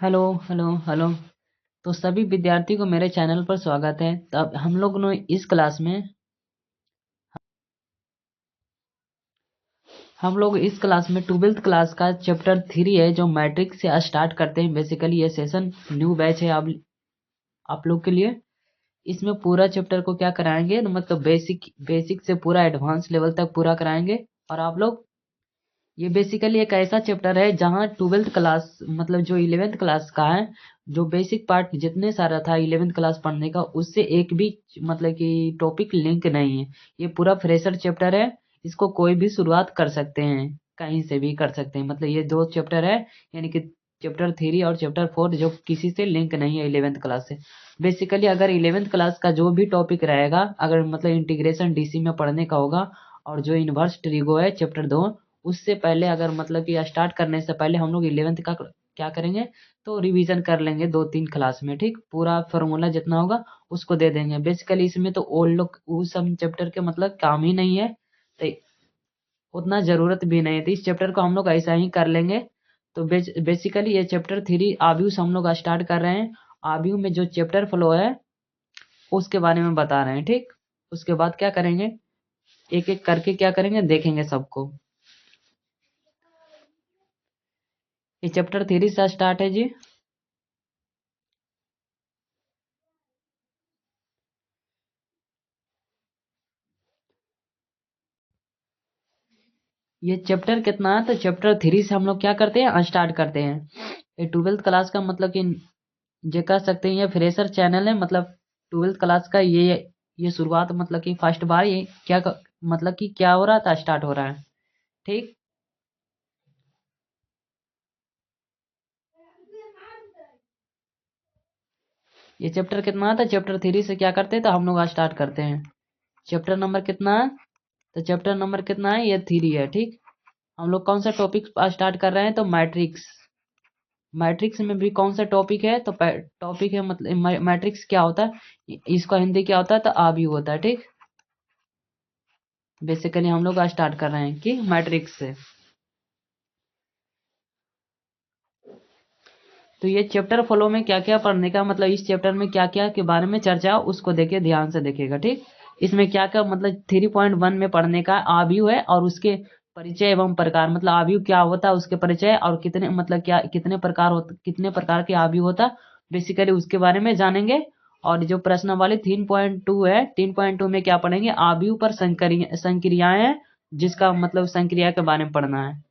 Hello hello hello. तो सभी विद्यार्थी को मेरे चैनल पर स्वागत है। तो अब हम लोग इस क्लास में 12th क्लास का चैप्टर 3 है जो मैट्रिक्स से स्टार्ट करते हैं। बेसिकली ये सेशन न्यू बैच है आप लोग के लिए। इसमें पूरा चैप्टर को क्या कराएंगे, मतलब बेसिक से पूरा एडवांस लेवल तक पूरा कराएंगे। और आप लोग, ये बेसिकली एक ऐसा चैप्टर है जहाँ 12th क्लास मतलब जो 11th क्लास का है, जो बेसिक पार्ट जितने सारा था 11th क्लास पढ़ने का, उससे एक भी मतलब कि टॉपिक लिंक नहीं है। ये पूरा फ्रेशर चैप्टर है। इसको कोई भी शुरुआत कर सकते हैं, कहीं से भी कर सकते हैं। मतलब ये दो चैप्टर है, यानी कि चैप्टर 3 और चैप्टर 4, जो किसी से लिंक नहीं है 11th क्लास से। बेसिकली अगर 11th क्लास का जो भी टॉपिक रहेगा, अगर मतलब इंटीग्रेशन डीसी में पढ़ने का होगा, और जो इनवर्स ट्रिगो है चैप्टर 2, उससे पहले अगर मतलब कि स्टार्ट करने से पहले हम लोग 11th का क्या करेंगे, तो रिवीजन कर लेंगे 2-3 क्लास में। ठीक, पूरा फॉर्मूला जितना होगा उसको दे देंगे। बेसिकली इसमें तो ओल्ड लोग उस सब चैप्टर के मतलब काम ही नहीं है, तो उतना जरूरत भी नहीं है। तो इस चैप्टर को हम लोग ऐसा ही कर लेंगे। तो बेसिकली ये चैप्टर 3 आब्यू से हम लोग स्टार्ट कर रहे हैं। आब्यू में जो चैप्टर फ्लो है उसके बारे में बता रहे हैं। ठीक, उसके बाद क्या करेंगे, एक एक करके क्या करेंगे देखेंगे सबको। ये चैप्टर 3 से स्टार्ट है जी। ये चैप्टर कितना है, तो चैप्टर 3 से हम लोग क्या करते हैं, स्टार्ट करते हैं। ये 12th क्लास का मतलब कि ये कह सकते हैं ये फ्रेशर चैनल है। मतलब 12th क्लास का ये शुरुआत, मतलब कि फर्स्ट बार ये मतलब कि क्या हो रहा था, स्टार्ट हो रहा है। ठीक, ये चैप्टर कितना था, चैप्टर 3 से क्या करते हैं, तो हम लोग स्टार्ट करते हैं। चैप्टर नंबर कितना है, तो चैप्टर नंबर कितना है, ये 3 है। ठीक, हम लोग कौन सा टॉपिक स्टार्ट कर रहे हैं, तो मैट्रिक्स। मैट्रिक्स में भी कौन सा टॉपिक है, तो टॉपिक है मतलब मैट्रिक्स क्या होता है, इसका हिंदी क्या होता है, तो आव्यूह होता है। ठीक, बेसिकली हम लोग स्टार्ट कर रहे हैं कि मैट्रिक्स से। तो ये चैप्टर फॉलो में क्या क्या पढ़ने का, मतलब इस चैप्टर में क्या क्या के बारे में चर्चा, उसको देखिए ध्यान से देखिएगा। ठीक, इसमें क्या क्या मतलब 3.1 में पढ़ने का आव्यूह है, और उसके परिचय एवं प्रकार, मतलब आव्यूह क्या होता है, उसके परिचय, और कितने मतलब क्या कितने प्रकार के आव्यूह होता, बेसिकली उसके बारे में जानेंगे। और जो प्रश्न वाले 3.2 है, 3.2 में क्या पढ़ेंगे, आव्यूह पर संक्रियाएं हैं, जिसका मतलब संक्रिया के बारे में पढ़ना है।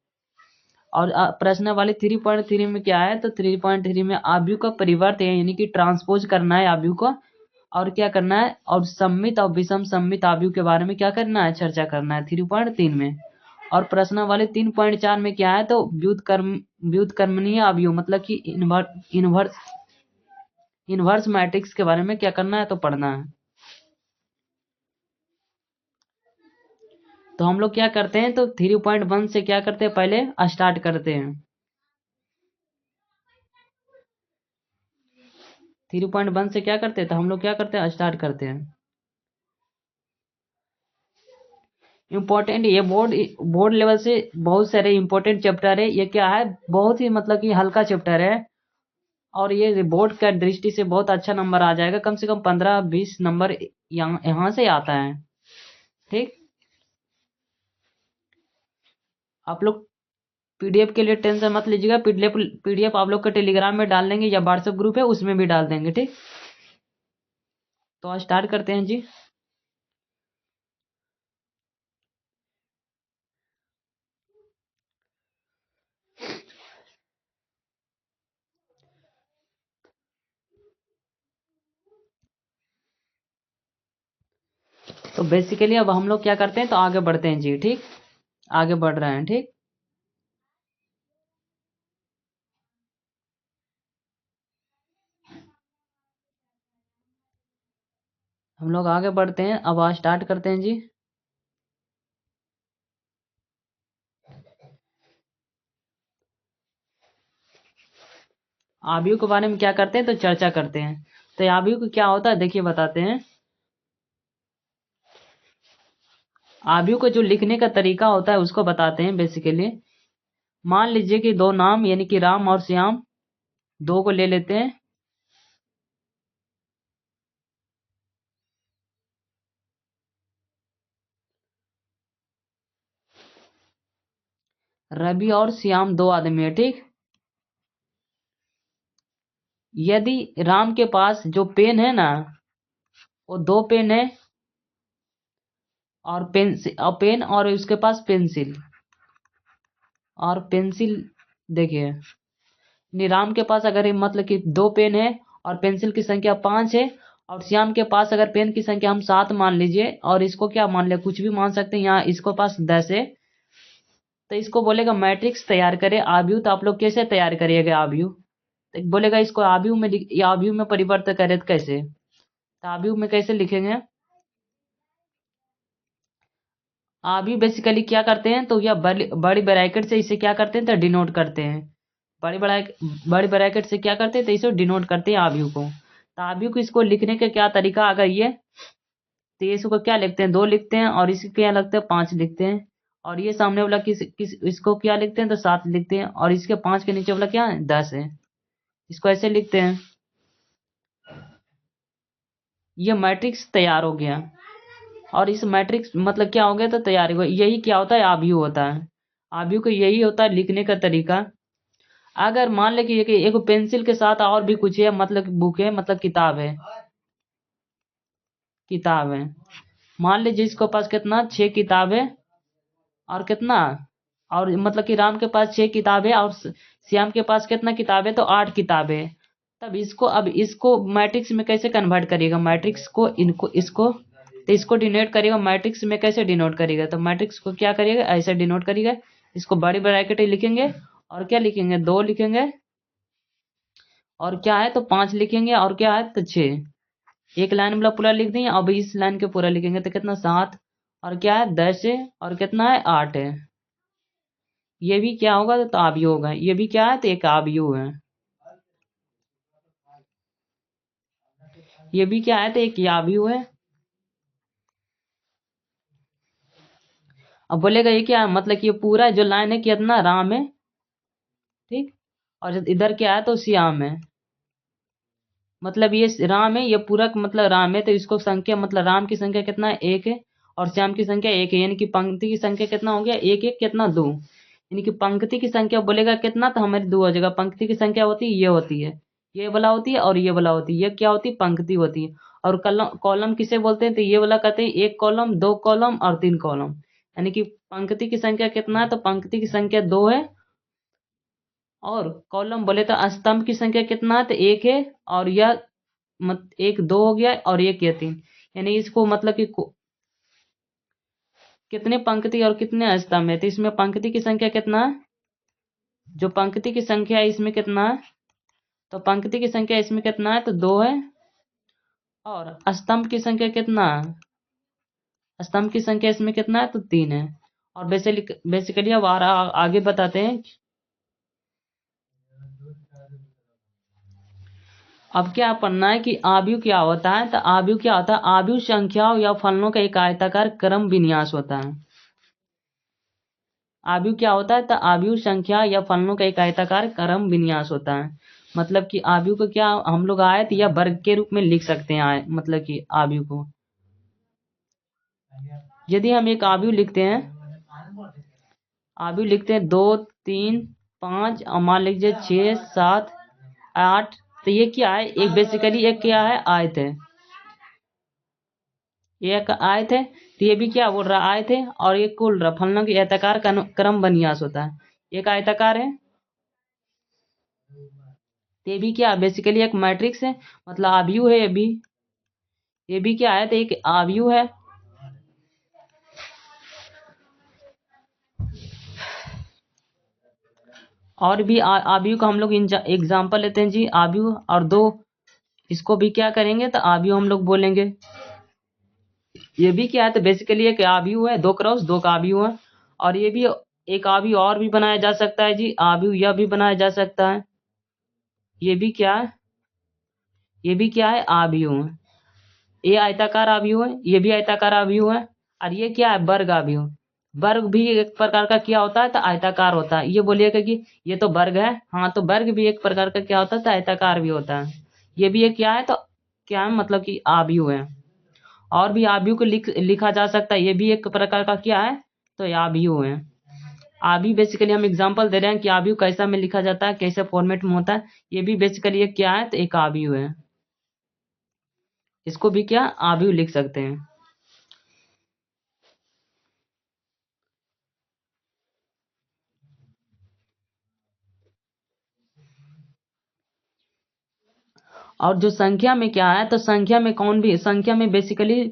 और प्रश्न वाले 3.3 में क्या है, तो 3.3 में आव्यूह का परिवर्त है, यानी कि ट्रांसपोज करना है आव्यूह को। और क्या करना है, और सममित और विषम सममित आव्यूह के बारे में क्या करना है, चर्चा करना है 3.3 में। और प्रश्न वाले 3.4 में क्या है, तो व्युत्क्रमणीय आव्यूह, मतलब कि इनवर्स मैट्रिक्स के बारे में क्या करना है, तो पढ़ना है। तो हम लोग क्या करते हैं, तो 3.1 से क्या करते हैं, पहले स्टार्ट करते हैं। 3.1 से क्या करते हैं, तो हम लोग क्या करते हैं, स्टार्ट करते हैं। इम्पोर्टेंट, ये बोर्ड लेवल से बहुत सारे इम्पोर्टेंट चैप्टर है। ये क्या है, बहुत ही मतलब कि हल्का चैप्टर है, और ये बोर्ड का दृष्टि से बहुत अच्छा नंबर आ जाएगा, कम से कम 15-20 नंबर यहाँ से आता है। ठीक, आप लोग पीडीएफ के लिए टेंशन मत लीजिएगा। पीडीएफ आप लोग के टेलीग्राम में डाल देंगे, या व्हाट्सएप ग्रुप है उसमें भी डाल देंगे। ठीक, तो स्टार्ट करते हैं जी। तो बेसिकली अब हम लोग क्या करते हैं, तो आगे बढ़ते हैं जी। ठीक, आगे बढ़ रहे हैं। ठीक, हम लोग आगे बढ़ते हैं, अब स्टार्ट करते हैं जी। आव्यूह के बारे में क्या करते हैं, तो चर्चा करते हैं। तो आव्यूह को क्या होता है, देखिए बताते हैं। आव्यूह को जो लिखने का तरीका होता है उसको बताते हैं। बेसिकली मान लीजिए कि दो नाम, यानी कि राम और श्याम, 2 को ले लेते हैं। रवि और श्याम 2 आदमी है, ठीक। यदि राम के पास जो पेन है ना, वो 2 पेन है, और पेन और उसके पास पेंसिल और पेंसिल। देखिए, राम के पास अगर मतलब कि 2 पेन है और पेंसिल की संख्या 5 है, और श्याम के पास अगर पेन की संख्या हम 7 मान लीजिए, और इसको क्या मान ले, कुछ भी मान सकते हैं, यहाँ इसको पास 10 है, तो इसको बोलेगा मैट्रिक्स तैयार करे आव्यूह। तो आप लोग कैसे तैयार करिएगा आव्यूह? तो बोलेगा इसको आव्यूह में आव्यूह में परिवर्तित करे, तो कैसे, तो आव्यूह में कैसे लिखेंगे? आव्यूह बेसिकली क्या करते हैं, तो यह बड़ी ब्रैकेट से इसे क्या करते हैं, तो डिनोट करते हैं। बड़ी ब्रैकेट से क्या करते हैं, तो इसे डिनोट करते हैं आव्यूह को। तो आव्यूह को इसको लिखने का क्या तरीका, अगर ये, तो ये इसको क्या लिखते हैं, 2 लिखते हैं, और इसके क्या लगते हैं, 5 लिखते हैं। और ये सामने वाला किस इसको क्या लिखते हैं, तो 7 लिखते हैं, और इसके 5 के नीचे वाला क्या है, 10 है। इसको ऐसे लिखते हैं। ये मैट्रिक्स तैयार हो गया। और इस मैट्रिक्स मतलब क्या हो गया, तो तैयार हो गया। यही क्या होता है, आव्यूह होता है। आव्यूह को यही होता है लिखने का तरीका। अगर मान ले कि एक पेंसिल के साथ और भी कुछ है, मतलब बुक है, मतलब किताब है। मान लीजिए जिसके पास कितना 6 किताब है, और कितना, और मतलब कि राम के पास 6 किताब है, और श्याम के पास कितना किताब है, तो 8 किताब है। तब इसको मैट्रिक्स में कैसे कन्वर्ट करिएगा, मैट्रिक्स को इसको, तो इसको डिनोट करिएगा मैट्रिक्स में, कैसे डिनोट करिएगा, तो मैट्रिक्स को क्या करिएगा, ऐसे डिनोट करिएगा। इसको बड़ी ब्रैकेट लिखेंगे, और क्या लिखेंगे, 2 लिखेंगे, और क्या है, तो 5 लिखेंगे, और क्या है, तो 6। एक लाइन मतलब पूरा लिख देंगे। अब इस लाइन के पूरा लिखेंगे, तो कितना, 7, और क्या है, 10 है, और कितना है, 8 है। ये भी क्या होगा, तो आव्यूह होगा। ये भी क्या है, तो एक आव्यूह है। ये भी क्या है, तो एक आव्यूह है। अब बोलेगा ये क्या है, मतलब कि ये पूरा जो लाइन है कितना, राम है, ठीक। और इधर क्या है, तो श्याम है। मतलब ये राम है, ये पूरा मतलब राम है, तो इसको संख्या मतलब राम की संख्या कितना है, 1 है, और श्याम की संख्या 1 है। यानी कि पंक्ति की संख्या कितना हो गया, 1 1 कितना, 2। यानी कि पंक्ति की संख्या बोलेगा कितना, तो हमारी 2 हो जाएगा। पंक्ति की संख्या होती है, ये होती है, ये वाला होती है, और ये वाला होती है। ये क्या होती है, पंक्ति होती है। और कॉलम किसे बोलते हैं, तो ये वाला कहते हैं 1 कॉलम, 2 कॉलम और 3 कॉलम। यानी कि पंक्ति की संख्या कितना है, तो पंक्ति की संख्या 2 है। और कॉलम बोले तो स्तंभ की संख्या कितना है, तो 1 है। और यह एक 2 हो गया, और एक ये 3। यानी इसको मतलब कि कितने पंक्ति और कितने स्तंभ है, तो इसमें पंक्ति की संख्या कितना है, जो पंक्ति की संख्या है इसमें कितना है, तो पंक्ति की संख्या इसमें कितना है, तो 2 है। और स्तंभ की संख्या कितना है, स्तंभ की संख्या इसमें कितना है, तो 3 है। और बेसिकली अब आगे बताते हैं। अब क्या पढ़ना है कि आव्यूह क्या होता है, तो आव्यूह क्या होता है, आव्यूह संख्याओं या फलनों का एक आयताकार क्रम विन्यास होता है। आव्यूह क्या होता है, तो आव्यूह संख्या या फलनों का एक आयताकार क्रम विन्यास होता है। मतलब कि आव्यूह को क्या हम लोग आयत या वर्ग के रूप में लिख सकते हैं, मतलब कि आव्यूह को। यदि हम एक आव्यूह लिखते हैं, आव्यूह लिखते हैं 2 3 5, और मान लीजिए 6 7 8, तो ये क्या है, एक बेसिकली एक क्या है, आयत है। ये एक आयत है, तो ये भी क्या बोल रहा है, आयत है। और ये कुल फलनों की आयताकार क्रम विन्यास होता है। एक आयताकार है, तो ये भी क्या बेसिकली एक मैट्रिक्स है, मतलब आव्यूह है। ये भी क्या है, तो एक आव्यूह है। और भी आव्यूह का हम लोग एग्जाम्पल लेते हैं जी। आव्यूह और 2, इसको भी क्या करेंगे, तो आव्यूह हम लोग बोलेंगे। ये भी क्या है, तो बेसिकली एक आव्यूह है, 2x2 का आव्यूह है। और ये भी एक आव्यूह और भी बनाया जा सकता है जी, आव्यूह यह भी बनाया जा सकता है। ये भी क्या है, ये भी क्या है, आव्यूह है। ये आयताकार आव्यूह है, ये भी आयताकार आव्यूह है। और ये क्या है, वर्ग आव्यूह। वर्ग भी एक प्रकार का क्या होता है, तो आयताकार होता है। ये बोलिएगा कि ये तो वर्ग है, हाँ तो वर्ग भी एक प्रकार का क्या होता है, तो आयताकार भी होता है। ये भी एक क्या है, तो क्या है, मतलब कि आव्यूह है। और भी आव्यूह को लिखा जा सकता है, ये भी एक प्रकार का क्या है, तो आव्यूह है। आव्यूह बेसिकली हम एग्जांपल दे रहे हैं कि आव्यूह कैसा में लिखा जाता है, कैसे फॉर्मेट में होता है। ये भी बेसिकली एक क्या है, तो एक आव्यूह है। इसको भी क्या आव्यूह लिख सकते हैं। और जो संख्या में क्या है, तो संख्या में कौन भी, संख्या में बेसिकली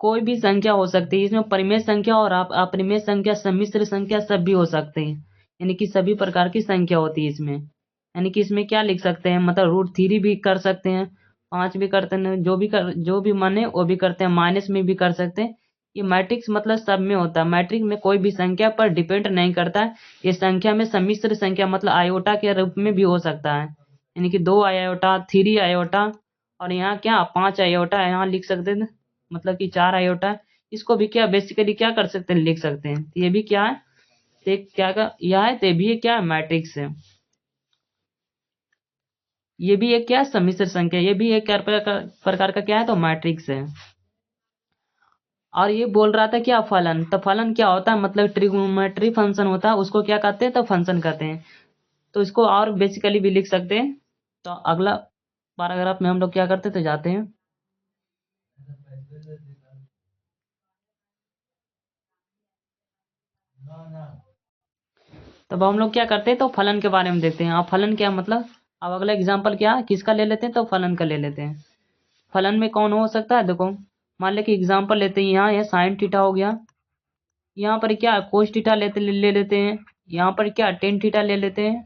कोई भी संख्या हो सकती है। इसमें परिमेय संख्या और अपरिमेय संख्या, सम्मिश्र संख्या सब भी हो सकते हैं। यानी कि सभी प्रकार की संख्या होती है इसमें। यानी कि इसमें क्या लिख सकते हैं, मतलब √3 भी कर सकते हैं, 5 भी करते हैं, जो भी माने वो भी करते हैं, माइनस में भी कर सकते हैं। ये मैट्रिक्स मतलब सब में होता है। मैट्रिक्स में कोई भी संख्या पर डिपेंड नहीं करता है। ये संख्या में सम्मिश्र संख्या मतलब आयोटा के रूप में भी हो सकता है। यानी कि 2 आयोटा, 3 आयोटा, और यहाँ क्या 5 आयोटा यहाँ लिख सकते हैं, मतलब कि 4 आयोटा। इसको भी क्या बेसिकली क्या कर सकते हैं, लिख सकते हैं। तो ये भी क्या है, तो क्या का यह है, तो भी क्या है, मैट्रिक्स है। ये भी एक क्या है, सम्मिश्र संख्या। ये भी एक प्रकार का क्या है, तो मैट्रिक्स है। और ये बोल रहा था क्या, फलन। तो फलन क्या होता है, मतलब ट्रिग्नोमेट्री फंक्शन होता है, उसको क्या कहते हैं, तो फंक्शन कहते हैं। तो इसको और बेसिकली भी लिख सकते हैं। तो अगला पैराग्राफ में हम लोग क्या करते, तो जाते हैं। तब हम लोग क्या करते हैं, तो फलन के बारे में देखते हैं। अब फलन क्या मतलब, अब अगला एग्जाम्पल क्या है, किसका ले लेते हैं, तो फलन का ले लेते हैं। फलन में कौन हो सकता है, देखो मान ले कि एग्जाम्पल लेते हैं, यहाँ ये साइन थीटा हो गया, यहाँ पर क्या कोस थीटा ले लेते हैं, यहाँ पर क्या टेन थीटा ले लेते हैं,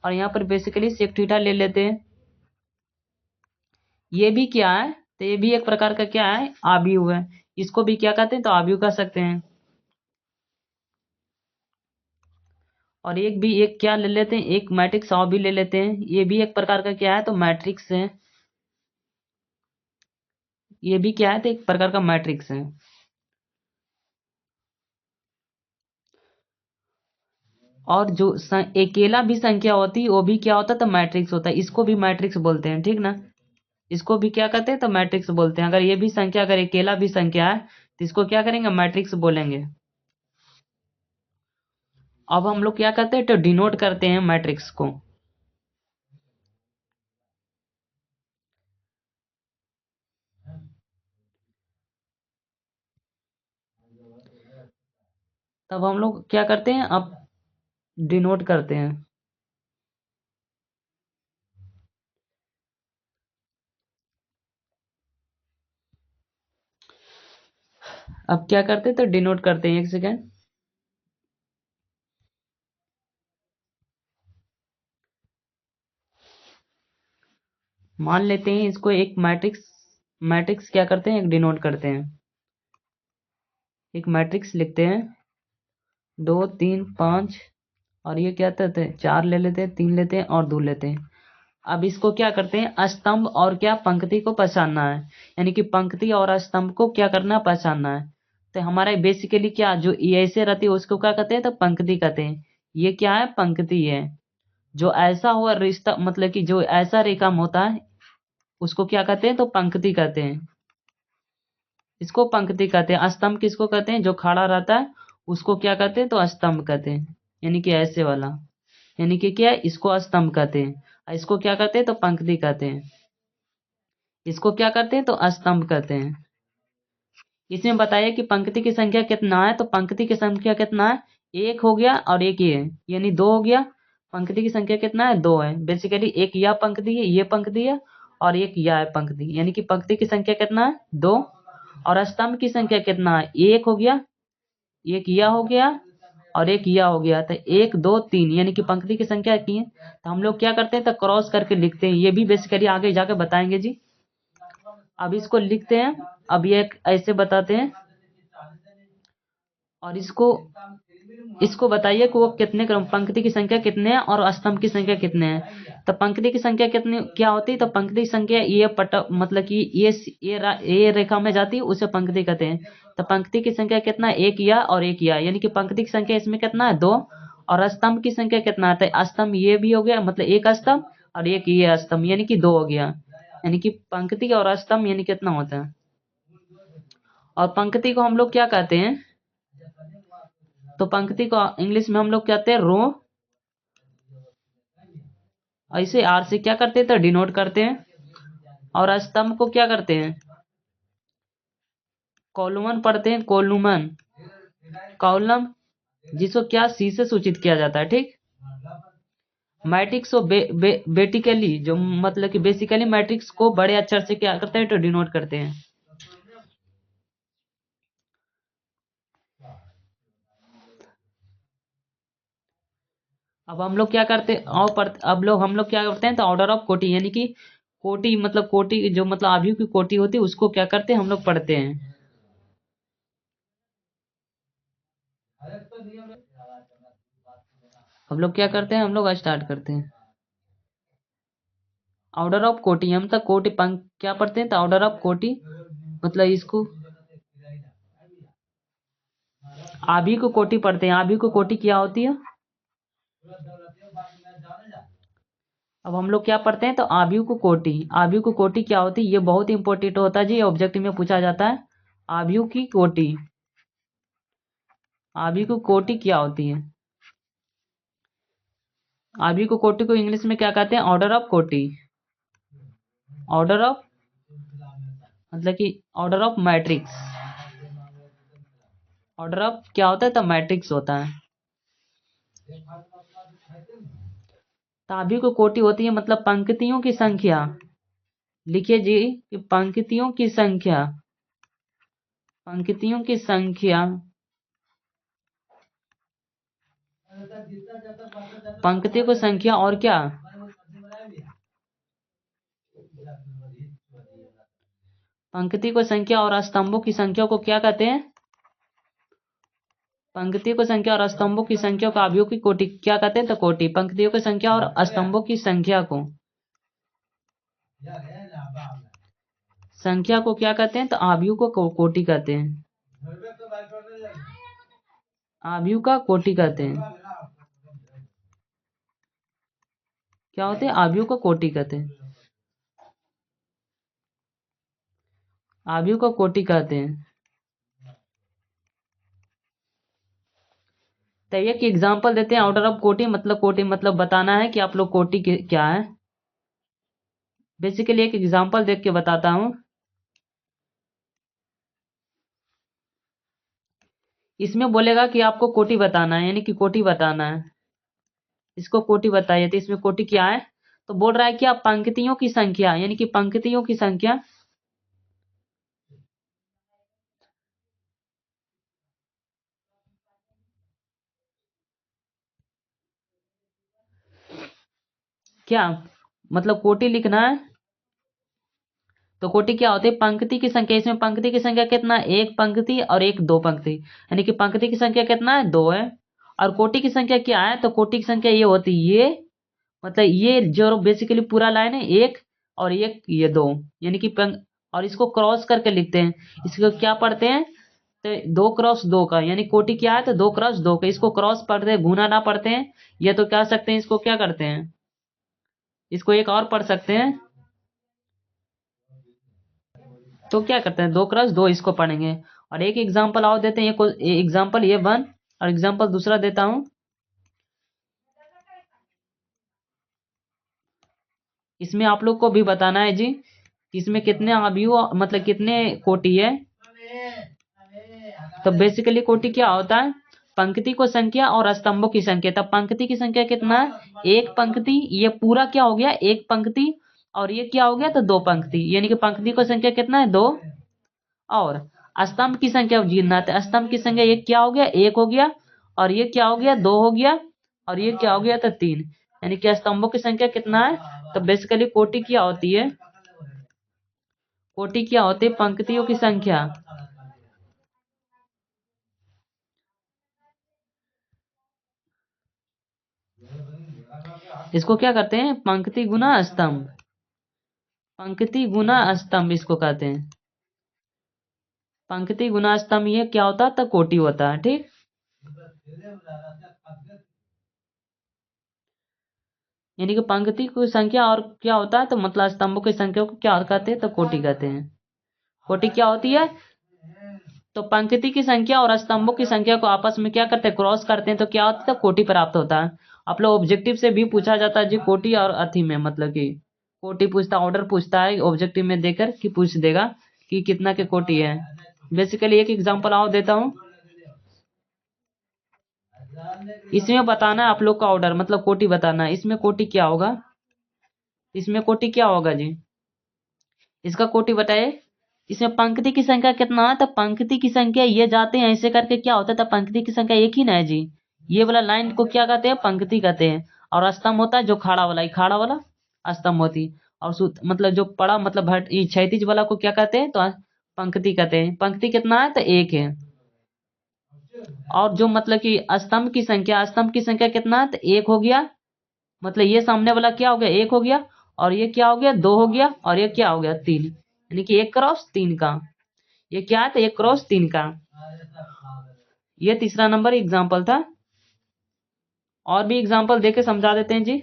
और यहाँ पर बेसिकली सेक थीटा ले लेते हैं। ये भी क्या है, तो ये भी एक प्रकार का क्या है, आव्यूह है। इसको भी क्या कहते हैं, तो आव्यूह कह सकते हैं। और एक भी एक क्या ले लेते हैं, एक मैट्रिक्स और भी ले लेते हैं। ये भी एक प्रकार का क्या है, तो मैट्रिक्स है। ये भी क्या है, तो एक प्रकार का मैट्रिक्स है। और जो अकेला भी संख्या होती है वो भी क्या होता है, तो मैट्रिक्स होता है। इसको भी मैट्रिक्स बोलते हैं, ठीक ना। इसको भी क्या कहते हैं, तो मैट्रिक्स बोलते हैं। अगर ये भी संख्या अगर अकेला भी संख्या है, तो इसको क्या करेंगे, मैट्रिक्स बोलेंगे। अब हम लोग क्या करते हैं, तो डिनोट करते हैं मैट्रिक्स को। तब हम लोग क्या करते हैं, अब डिनोट करते हैं। अब क्या करते हैं, तो डिनोट करते हैं, एक सेकेंड। मान लेते हैं इसको एक मैट्रिक्स, मैट्रिक्स क्या करते हैं, एक डिनोट करते हैं। एक मैट्रिक्स लिखते हैं, 2 3 5, और ये क्या कहते हैं, 4 ले लेते हैं, 3 लेते हैं और 2 लेते हैं। अब इसको क्या करते हैं, स्तंभ और क्या पंक्ति को पहचानना है। यानी कि पंक्ति और स्तंभ को क्या करना, पहचानना है। तो हमारा बेसिकली क्या, जो ये ऐसे रहती है उसको क्या कहते हैं, तो पंक्ति कहते हैं। ये क्या है, पंक्ति है। जो ऐसा हुआ रिश्ता, मतलब कि जो ऐसा रेखा में होता है उसको क्या कहते हैं, तो पंक्ति कहते हैं। इसको पंक्ति कहते हैं। स्तंभ किसको कहते हैं, जो खड़ा रहता है उसको क्या कहते हैं, तो स्तंभ कहते हैं। यानी कि ऐसे वाला, यानी कि क्या है, इसको स्तंभ कहते हैं। और इसको क्या कहते हैं, तो पंक्ति कहते हैं। इसको क्या करते हैं, तो स्तंभ कहते हैं। इसमें बताइए कि पंक्ति की संख्या कितना है, तो पंक्ति की संख्या कितना है, एक हो गया और एक ये है, यानी 2 हो गया। पंक्ति की संख्या कितना है, 2 है। बेसिकली एक यह पंक्ति है, ये पंक्ति है, और एक यह है पंक्ति। यानी कि पंक्ति की संख्या कितना है, 2। और स्तंभ की संख्या कितना है, एक हो गया, एक यह हो गया, और एक यह हो गया। तो 1 2 3, यानी कि पंक्ति की संख्या की है। तो हम लोग क्या करते हैं, तो क्रॉस करके लिखते हैं। ये भी बेसिकली आगे जाके बताएंगे जी। अब इसको लिखते हैं। अब ये ऐसे बताते हैं, और इसको इसको बताइए कि वो कितने क्रम, पंक्ति की संख्या कितने हैं और स्तंभ की संख्या कितने हैं। तो पंक्ति की संख्या कितनी क्या होती है, तो पंक्ति की संख्या ये मतलब कि ये रेखा में जाती है, उसे पंक्ति कहते हैं। तो पंक्ति की संख्या कितना, एक या और एक या, यानी कि पंक्ति की संख्या इसमें कितना है, दो। और स्तंभ की संख्या कितना आता है, स्तंभ ये भी हो गया, मतलब एक स्तंभ और एक ये स्तंभ, यानी कि दो हो गया। यानी कि पंक्ति और स्तंभ यानी कितना होता है। और पंक्ति को हम लोग क्या कहते हैं, तो पंक्ति को इंग्लिश में हम लोग कहते हैं रो। ऐसे आर से क्या करते हैं, तो डिनोट करते हैं। और स्तंभ को क्या करते हैं, कॉलमन पढ़ते हैं, कॉलमन, कॉलम, जिसको क्या सी से सूचित किया जाता है, ठीक। मैट्रिक्स को बेटिकली जो मतलब कि बेसिकली मैट्रिक्स को बड़े अक्षर से क्या करते हैं, तो डिनोट करते हैं। अब हम लोग क्या करते हैं, हम लोग क्या करते हैं, तो ऑर्डर ऑफ कोटि, यानी कि कोटि मतलब कोटि जो मतलब आव्यूह की कोटि होती है, उसको क्या करते हैं, हम लोग पढ़ते हैं। हम लोग क्या करते हैं, हम लोग स्टार्ट करते हैं। ऑर्डर ऑफ कोटि, हम तक कोटि पंख क्या पढ़ते हैं, तो ऑर्डर ऑफ कोटि मतलब इसको आव्यूह को कोटि पढ़ते हैं। आव्यूह को कोटि क्या होती है, अब हम लोग क्या पढ़ते हैं, तो आव्यूह को कोटि, आव्यूह को कोटि क्या होती है, ये बहुत इंपॉर्टेंट होता है जी, ऑब्जेक्टिव में पूछा जाता है। आव्यूह की कोटि, आव्यूह को कोटि क्या होती है। आव्यूह को कोटि को इंग्लिश में क्या कहते हैं, ऑर्डर ऑफ कोटि। ऑर्डर ऑफ मतलब कि order of matrix, order of क्या होता है, तो मैट्रिक्स होता है। आव्यूह को कोटि होती है मतलब पंक्तियों की संख्या, लिखिए जी कि पंक्तियों की संख्या, पंक्तियों की संख्या, पंक्तियों की संख्या और क्या, पंक्ति को संख्या और स्तंभों की संख्या को क्या कहते हैं, पंक्तियों की संख्या और स्तंभों की संख्या को आव्यूह की कोटि क्या कहते हैं, तो कोटि। पंक्तियों की संख्या और स्तंभों की संख्या को क्या कहते हैं, तो आव्यूह को कोटि कहते हैं। आव्यूह का कोटि कहते हैं, क्या होते हैं, आव्यूह को कोटि कहते हैं, आव्यूह को कोटि कहते हैं। तो एक एग्जांपल देते हैं, ऑर्डर ऑफ कोटि मतलब बताना है कि आप लोग कोटि क्या है। बेसिकली एक एग्जांपल देख के बताता हूं। इसमें बोलेगा कि आपको कोटि बताना है, यानी कि कोटि बताना है, इसको कोटि बताइए। तो इसमें कोटि क्या है, तो बोल रहा है कि आप पंक्तियों की संख्या, यानी कि पंक्तियों की संख्या, क्या मतलब कोटि लिखना है। तो कोटि क्या होती है, पंक्ति की संख्या। इसमें पंक्ति की संख्या कितना है, एक पंक्ति और एक दो पंक्ति, यानी कि पंक्ति की संख्या कितना है, दो है। और कोटि की संख्या क्या है, तो कोटि की संख्या ये होती है, ये मतलब ये जो बेसिकली पूरा लाइन है, एक और एक ये दो, यानी कि और इसको क्रॉस करके लिखते हैं। इसको क्या पढ़ते हैं, तो दो क्रॉस दो का, यानी कोटि क्या है, तो दो क्रॉस दो का। इसको क्रॉस पढ़ते हैं, गुना ना पढ़ते हैं। ये तो कह सकते हैं, इसको क्या करते हैं, इसको एक और पढ़ सकते हैं। तो क्या करते हैं, दो क्रॉस दो, इसको पढ़ेंगे। और एक एग्जाम्पल और देते हैं, एग्जाम्पल ये वन, और एग्जाम्पल दूसरा देता हूं। इसमें आप लोग को भी बताना है जी कि इसमें कितने आव्यूह मतलब कितने कोटि है। तो बेसिकली कोटि क्या होता है, पंक्ति को संख्या और स्तंभों की संख्या। तब पंक्ति की संख्या कितना है, एक पंक्ति, ये पूरा क्या हो गया, एक पंक्ति, और ये क्या हो गया, तो दो पंक्ति, यानी कि पंक्ति को संख्या कितना है, दो। और स्तंभ की संख्या गिनना है, स्तंभ की संख्या ये क्या हो गया, एक हो गया, और ये क्या हो गया, दो हो गया, और ये क्या हो गया, तो तीन, यानी कि स्तंभों की संख्या कितना है। तो बेसिकली कोटि क्या होती है, कोटि क्या होती है, पंक्तियों की संख्या, इसको क्या करते हैं, पंक्ति गुना स्तंभ, पंक्ति गुना स्तंभ इसको कहते हैं। पंक्ति गुना स्तंभ ये क्या होता है, तो कोटि होता है। ठीक, यानी कि पंक्ति की संख्या और क्या होता है, तो मतलब स्तंभों की संख्या को क्या कहते हैं, तो कोटि कहते हैं। कोटि क्या होती है, तो पंक्ति की संख्या और स्तंभों की संख्या को आपस में क्या करते हैं, क्रॉस करते हैं, तो क्या होता है, तो कोटि प्राप्त होता है। आप लोग ऑब्जेक्टिव से भी पूछा जाता है जी, कोटि और अथी में, मतलब कि कोटि पूछता, ऑर्डर पूछता है ऑब्जेक्टिव में देकर कि पूछ देगा कि कितना के कोटि है। बेसिकली एक एग्जांपल और देता हूं, इसमें बताना है आप लोग का ऑर्डर, मतलब कोटि बताना है। इसमें कोटि क्या होगा, इसमें कोटि क्या होगा जी, इसका कोटि बताए। इसमें पंक्ति की संख्या कितना है, तो पंक्ति की संख्या ये जाते हैं ऐसे करके क्या होता है, तो पंक्ति की संख्या एक ही ना है जी। ये वाला लाइन को क्या कहते हैं, पंक्ति कहते हैं। और स्तंभ होता है जो खाड़ा वाला, ये खाड़ा वाला स्तंभ होती। और मतलब जो पड़ा मतलब ये क्षैतिज वाला को क्या कहते हैं, तो पंक्ति कहते हैं। पंक्ति कितना है, तो एक है। और जो मतलब कि स्तंभ की संख्या, स्तंभ की संख्या कितना है, तो एक हो गया। मतलब ये सामने वाला क्या हो गया, एक हो गया। और ये क्या हो गया, दो हो गया। और ये क्या हो गया, तीन। यानी कि 1 क्रॉस 3 का। ये क्या है, तो 1 क्रॉस 3 का। ये तीसरा नंबर एग्जाम्पल था। और भी एग्जाम्पल देके समझा देते हैं जी।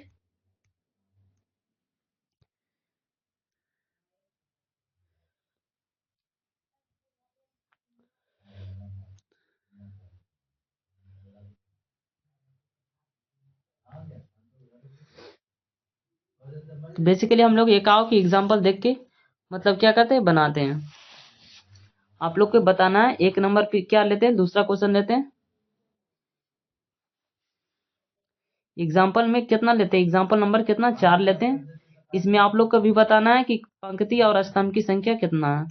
तो बेसिकली हम लोग एकाओं की एग्जाम्पल देख के मतलब क्या करते हैं, बनाते हैं। आप लोग को बताना है। 1 नंबर पे क्या लेते हैं, दूसरा क्वेश्चन लेते हैं। एग्जाम्पल में कितना लेते हैं, एग्जाम्पल नंबर कितना, 4 लेते हैं। इसमें आप लोग को भी बताना है कि पंक्ति और स्तंभ की संख्या कितना है।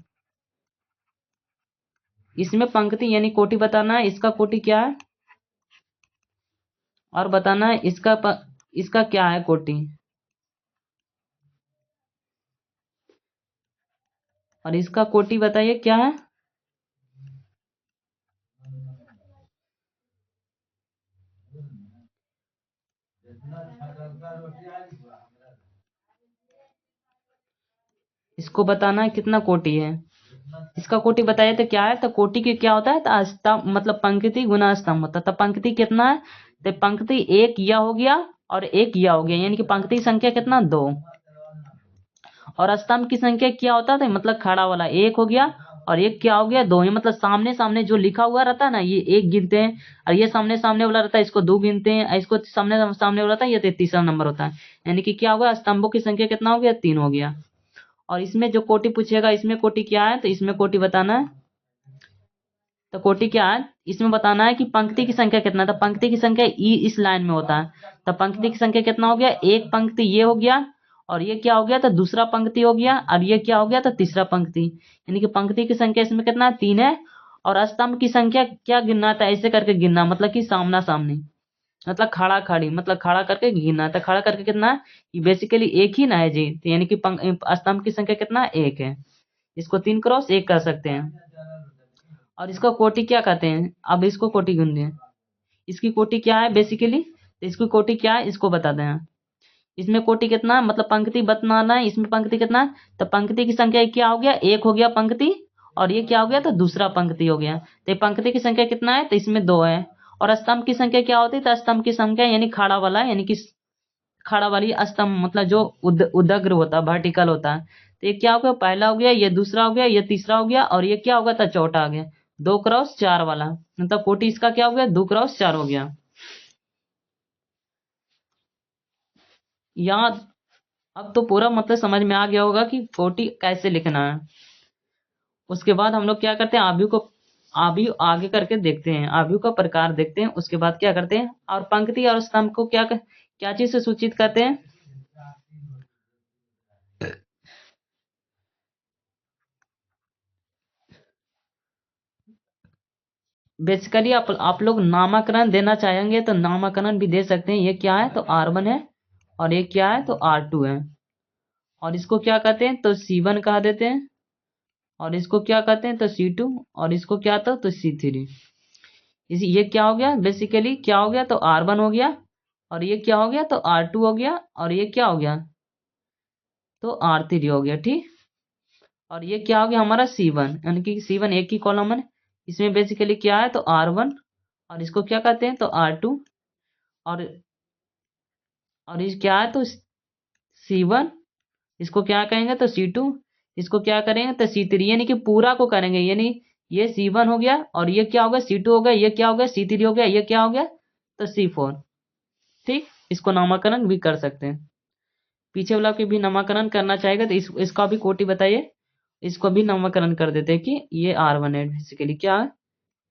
इसमें पंक्ति यानी कोटि बताना है, इसका कोटि क्या है, और बताना है इसका क्या है कोटि। और इसका कोटि बताइए क्या है। इसको बताना है कितना कोटि है। इसका कोटि बताइए तो क्या है, तो कोटि की क्या होता है, तो स्तंभ मतलब पंक्ति गुना स्तंभ होता है। तो पंक्ति कितना है, तो पंक्ति एक या हो गया और एक या हो गया, यानी कि पंक्ति संख्या कितना, 2। और स्तंभ की संख्या क्या होता है, मतलब खड़ा वाला एक हो गया। और एक क्या हो गया, 2। मतलब सामने सामने जो लिखा हुआ रहता है ना, ये एक गिनते हैं। और ये सामने सामने वाला रहता है, इसको 2 गिनते हैं। इसको सामने सामने वाला रहता है, ये तीसरा नंबर होता है। यानी कि क्या होगा, स्तंभों की संख्या कितना हो गया, 3 हो गया। और इसमें जो कोटि पूछेगा, इसमें कोटि क्या है, तो इसमें कोटि बताना है। तो कोटि क्या है, इसमें बताना है कि पंक्ति की संख्या कितना। तो पंक्ति की संख्या ई इस लाइन में होता है। तो पंक्ति की संख्या कितना हो गया, एक पंक्ति ये हो गया। और ये क्या हो गया, तो दूसरा पंक्ति हो गया। अब ये क्या हो गया, तो तीसरा पंक्ति। यानी कि पंक्ति की संख्या इसमें कितना है, 3 है। और स्तंभ की संख्या क्या गिनना था, ऐसे करके गिनना, मतलब कि सामना सामनी, मतलब खड़ा खड़ी, मतलब खड़ा करके गिनना। तो खड़ा करके कितना है, ये बेसिकली एक ही ना है जी। तो यानी कि स्तंभ की संख्या कितना, एक है। इसको 3 क्रॉस 1 कर सकते हैं। और इसको कोटि क्या कहते हैं, अब इसको कोटि गिनते हैं। इसकी कोटि क्या है बेसिकली, तो इसकी कोटि क्या है, इसको बताते हैं। इसमें कोटि कितना है, मतलब पंक्ति बताना है। इसमें पंक्ति कितना है, तो पंक्ति की संख्या क्या हो गया, एक हो गया पंक्ति। और ये क्या हो गया, तो दूसरा पंक्ति हो गया। तो पंक्ति की संख्या कितना है, तो इसमें 2 है। और स्तंभ की संख्या क्या होती है, तो स्तंभ की संख्या यानी खाड़ा वाला, यानी कि खाड़ा वाली स्तंभ, मतलब जो उदग्र होता है, वर्टिकल होता है। तो ये क्या हो गया, पहला हो गया, ये दूसरा हो गया, ये तीसरा हो गया। और ये क्या होगा, तो चौथा आ गया। 2 क्रॉस 4 वाला, मतलब कोटि इसका क्या हो गया, 2 क्रॉस 4 हो गया। यहाँ अब तो पूरा मतलब समझ में आ गया होगा कि कोटि कैसे लिखना है। उसके बाद हम लोग क्या करते हैं, आव्यूह आगे करके देखते हैं, आव्यूह का प्रकार देखते हैं। उसके बाद क्या करते हैं, और पंक्ति और स्तंभ को क्या क्या चीज से सूचित करते हैं। बेसिकली आप लोग नामकरण देना चाहेंगे तो नामकरण भी दे सकते हैं। ये क्या है, तो R1 है। और ये क्या है, तो R2 है। और इसको क्या कहते हैं, तो C1 कहा देते हैं। और इसको क्या कहते हैं, तो C2। और इसको क्या था, तो C3। इसी ये क्या हो गया, बेसिकली क्या हो गया, तो R1 हो गया। और ये क्या हो गया, तो R2 हो गया, और ये क्या हो गया, तो R3 हो गया। ठीक, और ये क्या हो गया हमारा C1, यानी कि C1 एक ही कॉलम है, इसमें बेसिकली क्या है, तो R1, और इसको क्या कहते हैं, तो R2, और ये क्या है, तो C1, इसको क्या कहेंगे, तो C2, इसको क्या करेंगे, तो C3, यानी कि पूरा को करेंगे, यानी ये C1 हो गया, और ये क्या हो गया, C2 हो गया, ये क्या हो गया, C3 हो गया, ये क्या हो गया, तो C4। ठीक, इसको नामकरण भी कर सकते हैं। पीछे वाला की भी नामकरण करना चाहेगा तो इसका भी कोटि बताइए, इसको भी नामकरण कर देते हैं कि ये R1 है, बेसिकली क्या है,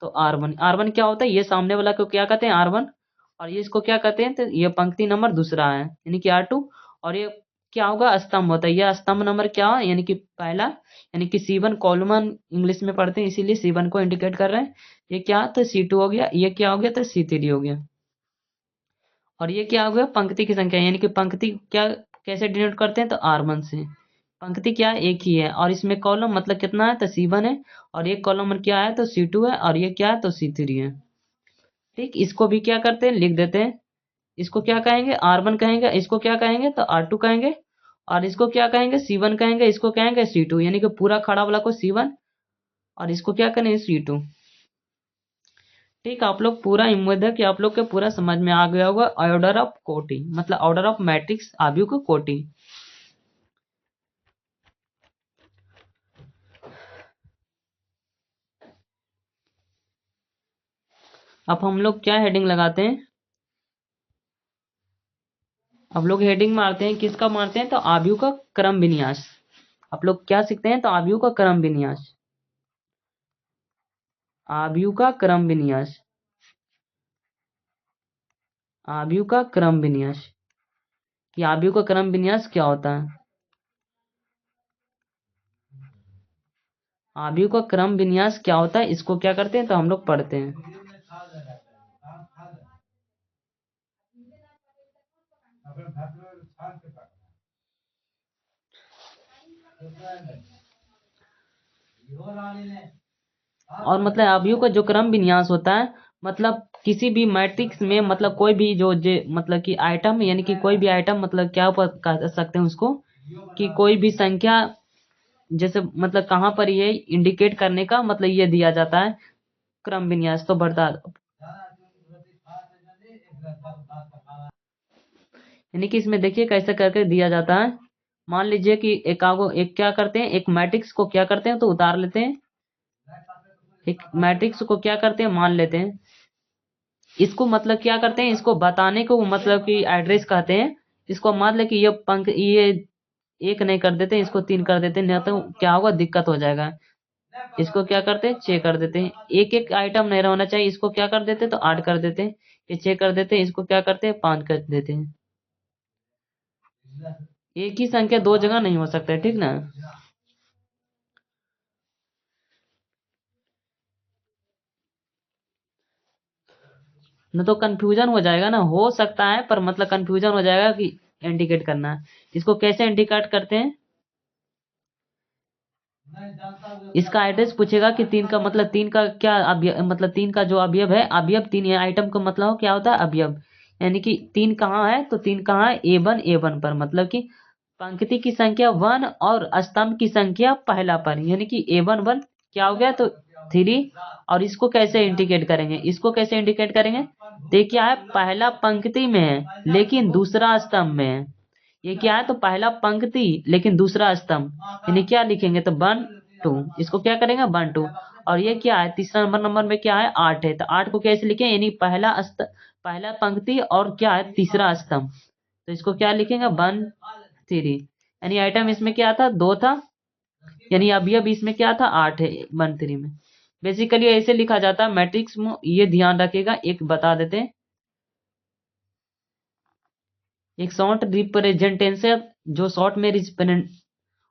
तो R1 क्या होता है, ये सामने वाला को क्या कहते हैं, R1, और ये इसको क्या कहते हैं, तो ये पंक्ति नंबर दूसरा है, यानी कि R2, और ये क्या होगा, स्तंभ होता है, ये स्तंभ नंबर क्या है, यानी कि पहला, यानी कि C1 कॉलम इंग्लिश में पढ़ते हैं, इसीलिए C1 को इंडिकेट कर रहे हैं। ये क्या, तो C2 हो गया, ये क्या हो गया, तो C3 हो गया, और ये क्या हो गया, पंक्ति की संख्या, यानी कि पंक्ति क्या कैसे डिनोट करते हैं, तो R1 से। पंक्ति क्या है, एक ही है, और इसमें कॉलम मतलब कितना है, तो C1 है, और एक कॉलम क्या है, तो C2 है, और ये क्या है, तो C3 है। ठीक, इसको भी क्या करते हैं, लिख देते हैं, इसको क्या कहेंगे, R1 कहेंगे, इसको क्या कहेंगे, तो R2 कहेंगे, और इसको क्या कहेंगे, C1 कहेंगे, इसको कहेंगे C2, यानी कि पूरा खड़ा वाला को C1, और इसको क्या करेंगे, C2। ठीक, आप लोग पूरा उम्मीद है कि आप लोग के पूरा समझ में आ गया होगा ऑर्डर ऑफ कोटि, मतलब ऑर्डर ऑफ मैट्रिक्स आव्यूह को कोटि। अब हम लोग क्या हेडिंग लगाते हैं, अब लोग हेडिंग मारते हैं, किसका मारते हैं, तो आव्यूह का क्रम विन्यास। आप लोग क्या सीखते हैं, तो आव्यूह का क्रम विन्यास, आव्यूह का क्रम विन्यास, आव्यूह का क्रम विन्यास, कि आव्यूह का क्रम विन्यास क्या होता है। आव्यूह का क्रम विन्यास क्या होता है, इसको क्या करते हैं, तो हम लोग पढ़ते हैं। और मतलब आव्यूह का जो क्रम विन्यास होता है, मतलब किसी भी मैट्रिक्स में, मतलब कोई भी मतलब कि आइटम, यानी कि कोई भी आइटम, मतलब क्या कह सकते हैं उसको, कि कोई भी संख्या, जैसे मतलब कहाँ पर ये इंडिकेट करने का मतलब ये दिया जाता है क्रम विन्यास, तो बढ़ता, यानी कि इसमें देखिए कैसे करके दिया जाता है। मान लीजिए कि एक क्या करते हैं, एक मैट्रिक्स को क्या करते हैं, तो उतार लेते हैं, एक मैट्रिक्स को क्या करते हैं, मान लेते हैं, इसको मतलब क्या करते हैं, इसको बताने को मतलब कि एड्रेस कहते हैं। इसको मान ले कि ये एक नहीं कर देते, इसको 3 कर देते हैं, नहीं तो क्या होगा, दिक्कत हो जाएगा। इसको क्या करते हैं, 6 कर देते हैं, एक एक आइटम नहीं रहना चाहिए, इसको क्या कर देते हैं, तो 8 कर देते हैं, ये 6 कर देते हैं, इसको क्या करते हैं, 5 कर देते हैं। एक ही संख्या दो जगह नहीं हो सकता है, ठीक ना। न तो कंफ्यूजन हो जाएगा ना, हो सकता है पर मतलब कंफ्यूजन हो जाएगा कि इंडिकेट करना है। इसको कैसे इंडिकेट करते हैं, इसका एड्रेस पूछेगा कि 3 का मतलब 3 का क्या अवयव, मतलब 3 का जो अवयव है, अवयव 3 है, आइटम का मतलब क्या होता है, अवयव, यानी कि 3 कहाँ है, तो 3 कहाँ है, A1 पर, मतलब कि पंक्ति की संख्या 1 और स्तंभ की संख्या पहला पर, यानी कि A1 क्या हो गया, तो 3। और इसको कैसे इंडिकेट करेंगे, इसको कैसे इंडिकेट करेंगे, तो क्या है, पहला पंक्ति में है लेकिन दूसरा स्तंभ में है। ये क्या है, तो पहला पंक्ति लेकिन दूसरा स्तंभ, यानी क्या लिखेंगे, तो 1 2, इसको क्या करेंगे, 1 2। और ये क्या है, तीसरा नंबर में क्या है, 8 है, तो 8 को कैसे लिखें, यानी पहला पंक्ति और क्या है, तीसरा स्तंभ, तो इसको क्या लिखेंगे, 1 3, यानी आइटम इसमें क्या था, 2 था, यानी अवयव इसमें क्या था, 8 है 1 3 में। बेसिकली ऐसे लिखा जाता है मैट्रिक्स में, ये ध्यान रखिएगा। एक बता देते हैं, एक शॉर्ट रिप्रेजेंटेशन, जो शॉर्ट में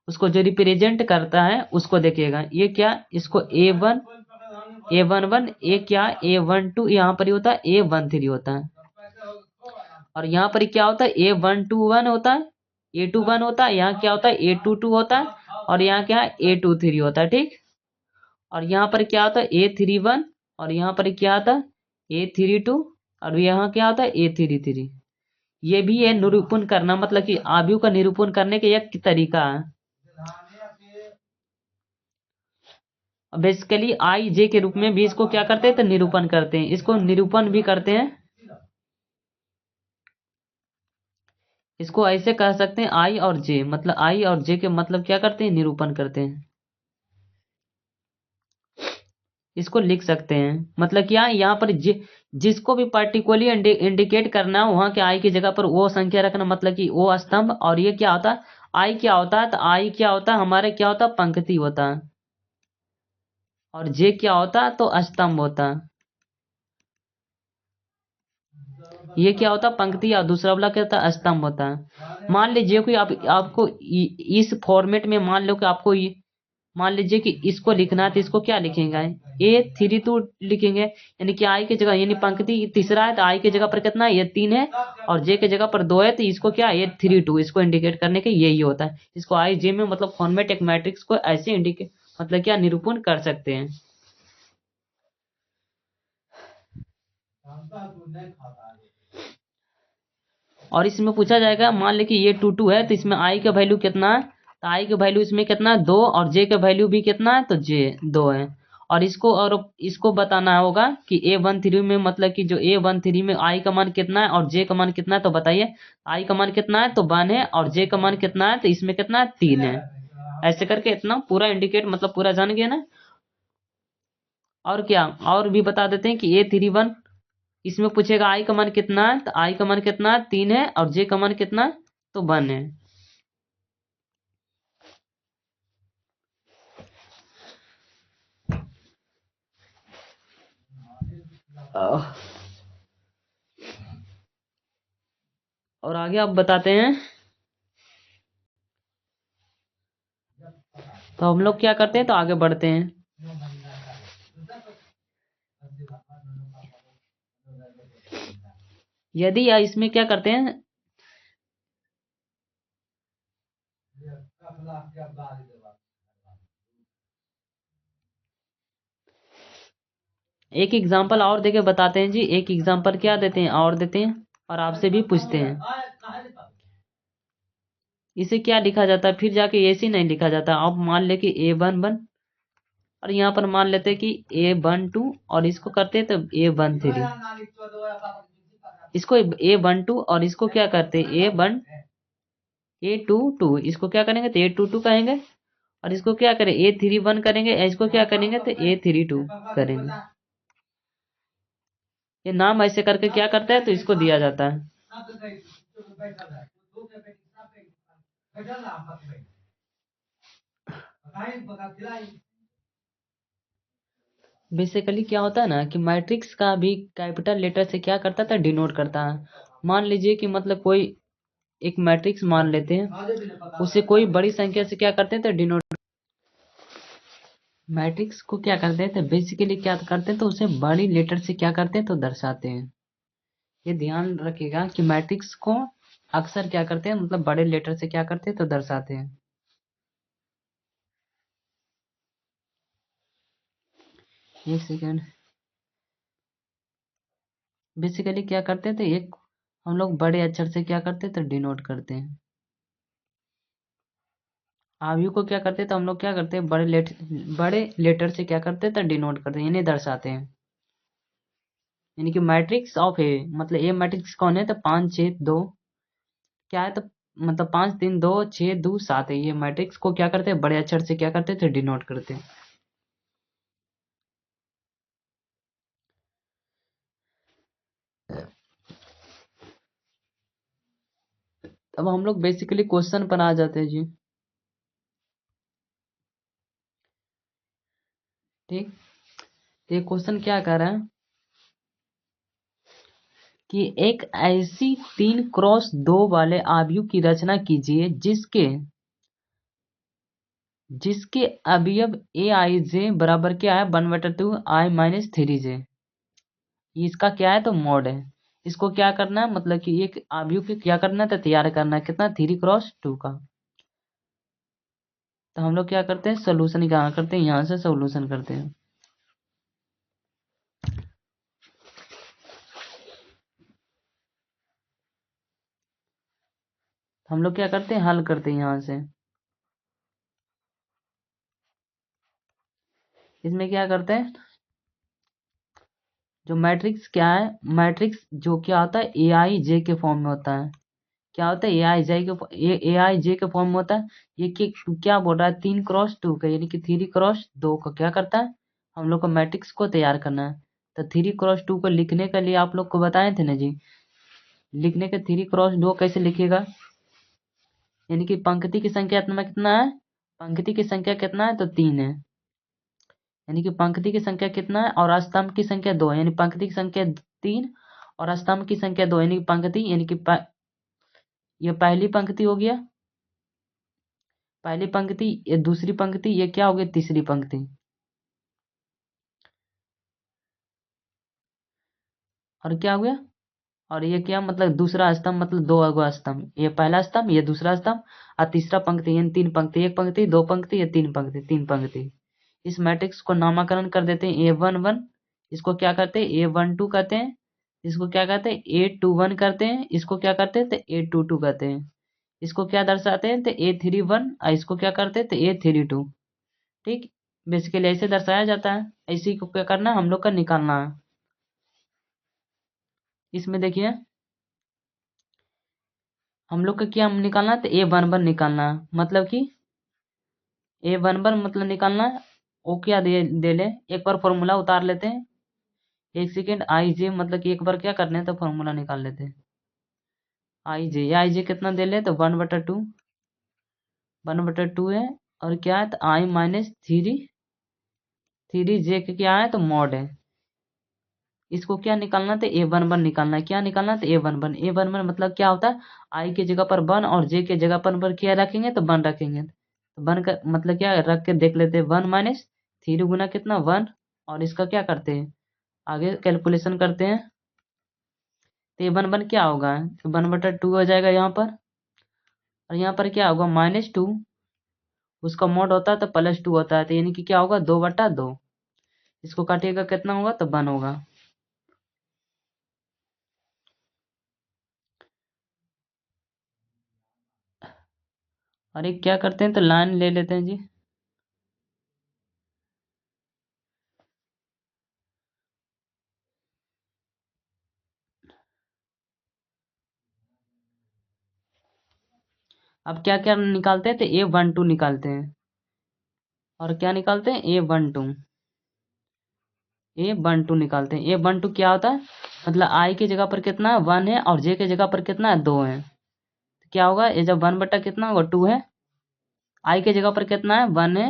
उसको जो रिप्रेजेंट करता है उसको देखिएगा। ये क्या, इसको A1 ए क्या, A12 यहाँ पर ही होता है, A13 होता है, और यहाँ पर क्या होता है, A121 होता है, A21 होता है, यहाँ क्या होता है, A22 होता है, और यहाँ क्या है, A23 होता है। ठीक, और यहाँ पर क्या होता है, A31, और यहाँ पर क्या आता है, A32, और यहाँ क्या होता है, A33। ये भी है निरूपण करना, मतलब कि आव्यूह का निरूपण करने का एक तरीका है। बेसिकली आई जे के रूप में भी इसको क्या करते हैं तो निरूपण करते हैं, इसको निरूपण भी करते हैं। इसको ऐसे कह सकते हैं आई और जे, मतलब आई और जे के मतलब क्या करते हैं निरूपण करते हैं। इसको लिख सकते हैं, मतलब क्या यहाँ पर जिसको भी पर्टिकुलरली इंडिकेट करना है वहां के आई की जगह पर वो संख्या रखना, मतलब कि वो स्तंभ। और ये क्या होता है आई क्या होता है, तो आई क्या होता है हमारे क्या होता है पंक्ति होता है, और जे क्या होता है तो स्तंभ होता है। ये क्या होता है पंक्ति और दूसरा वाला क्या होता है स्तंभ होता है। मान लीजिए कि आपको इस फॉर्मेट में मान लो कि आपको मान लीजिए कि इसको लिखना है तो इसको क्या लिखेंगे A32 लिखेंगे, यानी कि आई की जगह यानी पंक्ति तीसरा है तो आई की जगह पर कितना है ये 3 है, और जे की जगह पर 2 है तो इसको क्या है A32, इसको इंडिकेट करने के यही होता है। इसको आई जे में मतलब फॉर्मेट एक मैट्रिक्स को ऐसे इंडिकेट मतलब क्या निरूपण कर सकते हैं। और इसमें पूछा जाएगा मान ले कि ये 2 है तो इसमें आई का वैल्यू कितना है, तो आई का वैल्यू इसमें कितना है 2, और जे का वैल्यू भी कितना है तो जे 2 है। और इसको बताना होगा कि A13 में मतलब कि जो A13 में आई का मान कितना है और जे का मान कितना है, तो बताइए आई का मान कितना है तो 1 है, और जे का मान कितना है तो इसमें कितना है 3 है। ऐसे करके इतना पूरा इंडिकेट मतलब पूरा जान गया ना। और क्या और भी बता देते हैं कि A31 इसमें पूछेगा आई का मान कितना है, तो आई का मान कितना है 3 है, और जे का मान कितना है तो 1 है। और आगे आप बताते हैं। तो हम लोग क्या करते हैं तो आगे बढ़ते हैं। यदि या इसमें क्या करते हैं एक एग्जांपल और देके बताते हैं जी, एक एग्जांपल क्या देते हैं और देते हैं और आपसे भी पूछते हैं। इसे क्या लिखा जाता है फिर जाके ऐसे नहीं लिखा जाता। आप मान ले कि A11 और यहाँ पर मान लेते हैं कि A12 और इसको करते हैं तो A13, इसको A12 और इसको क्या करते हैं A22, इसको क्या करेंगे तो A22 कहेंगे, और इसको क्या करें A31 करेंगे, इसको क्या करेंगे तो A32 करेंगे। ये नाम ऐसे करके क्या करता है तो इसको दिया जाता है। बेसिकली क्या होता है ना कि मैट्रिक्स का भी कैपिटल लेटर से क्या करता था डिनोट करता है। मान लीजिए कि मतलब कोई एक मैट्रिक्स मान लेते हैं, उसे कोई बड़ी संख्या से क्या करते हैं तो डिनोट, मैट्रिक्स को क्या करते हैं तो बेसिकली क्या करते हैं तो उसे बड़ी लेटर से क्या करते हैं तो दर्शाते हैं। ये ध्यान रखिएगा कि मैट्रिक्स को अक्सर क्या करते हैं मतलब बड़े लेटर से क्या करते हैं तो दर्शाते हैं। एक सेकेंड। बेसिकली क्या करते हैं तो एक हम लोग बड़े अक्षर से क्या करते हैं तो डिनोट करते हैं। आयु को क्या करते हैं तो हम लोग क्या करते हैं बड़े लेटर से क्या करते हैं तो डिनोट करते हैं यानी दर्शाते हैं। यानी कि मैट्रिक्स ऑफ ए मतलब ए मैट्रिक्स कौन है तो 5 6 2 क्या है तो मतलब 5 3 2 6 2 7 है। ये मैट्रिक्स को क्या करते हैं बड़े अक्षर से क्या करते हैं तो डिनोट करते हैं। अब हम लोग बेसिकली क्वेश्चन पर आ जाते हैं जी। ठीक, ये क्वेश्चन क्या कर रहा है कि एक ऐसी 3 क्रॉस 2 वाले आव्यूह की रचना कीजिए जिसके अवयव ए आई जे बराबर क्या है 1/2 I-3 j। इसका क्या है तो मॉड है। इसको क्या करना है मतलब कि एक आव्यूह के क्या करना है तो तैयार करना है कितना 3 क्रॉस 2 का। तो हम लोग क्या करते हैं सोल्यूशन कहाँ करते हैं यहाँ से सोल्यूशन करते हैं। हम लोग क्या करते हैं, हल करते हैं यहाँ से। इसमें क्या करते हैं, जो मैट्रिक्स क्या है, मैट्रिक्स जो क्या होता है ए आई जे के फॉर्म में होता है। क्या होता है, ए आई जे के फॉर्म में होता है। ये क्या बोल रहा है, 3x2 का, यानी कि 3x2 का क्या करता है, हम लोग को मैट्रिक्स को तैयार करना है। तो 3x2 को लिखने के लिए आप लोग को बताए थे ना जी, लिखने के 3x2 कैसे लिखेगा, यानी कि पंक्ति की संख्या में कितना है, पंक्ति की संख्या कितना है, तो 3 है, यानी कि पंक्ति की संख्या कितना है, और स्तंभ की संख्या 2 है, यानी पंक्ति की संख्या 3 और स्तंभ की संख्या 2, यानी कि पंक्ति, यानी कि ये पहली पंक्ति हो गया, पहली पंक्ति, ये दूसरी पंक्ति, ये क्या हो गई, तीसरी पंक्ति। और क्या हो गया, और ये क्या मतलब दूसरा स्तंभ, मतलब 2 अगवा स्तंभ, ये पहला स्तंभ, ये दूसरा स्तंभ, और तीसरा पंक्ति, यानी 3 पंक्ति, एक पंक्ति, 2 पंक्ति, ये 3 पंक्ति, 3 पंक्ति। इस मैट्रिक्स को नामकरण कर देते हैं A11, इसको क्या करते हैं A12 कहते हैं, इसको क्या कहते हैं A21 करते हैं, इसको क्या करते हैं तो A22 कहते हैं, इसको क्या दर्शाते हैं तो A31, और इसको क्या करते हैं तो A32। ठीक, बेसिकली ऐसे दर्शाया जाता है। इसी को क्या करना है, हम लोग का निकालना है। इसमें देखिए हम लोग का क्या निकालना है, तो A11 निकालना है, मतलब कि A11 मतलब निकालना है। वो क्या दे ले, एक बार फॉर्मूला उतार लेते हैं, एक सेकेंड, आई जे मतलब कि एक बार क्या करने हैं तो फॉर्मूला निकाल लेते हैं। आई जे कितना दे ले, तो 1/2, 1/2 है, और क्या है तो I-3 जे के क्या है तो मॉड है। इसको क्या निकालना था, A11 निकालना है। क्या निकालना था, A11 मतलब क्या होता है, आई की जगह पर 1 और जे के जगह पर क्या रखेंगे तो 1 रखेंगे, तो 1 का मतलब क्या रख के देख लेते हैं, 1 - 3 गुना कितना 1, और इसका क्या करते हैं आगे कैलकुलेशन करते हैं, तो ये 1 क्या होगा, तो 1/2 हो जाएगा यहाँ पर, और यहाँ पर क्या होगा -2, उसका मोड होता है तो +2 होता है, तो यानी कि क्या होगा 2/2, इसको काटिएगा कितना होगा तो 1 होगा। और एक क्या करते हैं तो लाइन ले लेते हैं जी, अब क्या क्या निकालते हैं तो A12 निकालते हैं, और क्या निकालते हैं A12 निकालते हैं। A12 क्या होता है, मतलब आई की जगह पर कितना है 1 है, और जे की जगह पर कितना है 2 है, तो क्या होगा ये जब 1 बटा कितना होगा 2 है, आई की जगह पर कितना है 1 है,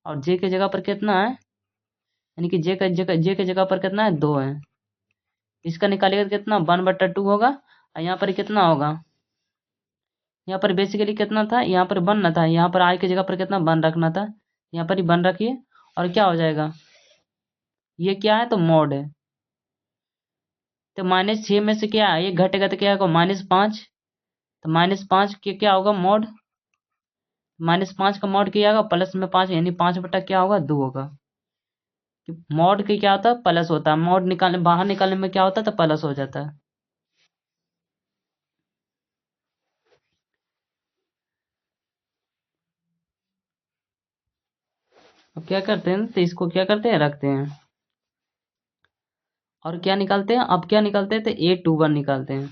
और जे की जगह पर कितना है, यानी कि जे की जगह पर कितना है 2 है, इसका निकालिएगा तो कितना 1/2 होगा, और यहाँ पर कितना होगा, यहाँ पर बेसिकली कितना था, यहाँ पर 1 ना था, यहाँ पर आई की जगह पर कितना 1 रखना था, यहाँ पर ही 1 रखिए, और क्या हो जाएगा, ये क्या है तो मॉड है, तो -6 में से क्या है ये घटेगा तो क्या होगा -5, तो -5 के क्या होगा मॉड, -5 का मॉड क्या होगा प्लस में 5, यानी 5 बटा क्या होगा 2 होगा। मॉड के क्या होता है प्लस होता है, मॉड निकालने बाहर निकालने में क्या होता है तो प्लस हो जाता है। अब क्या करते हैं तो इसको क्या करते हैं रखते हैं, और क्या निकालते हैं, अब क्या निकालते हैं तो A21 निकालते हैं,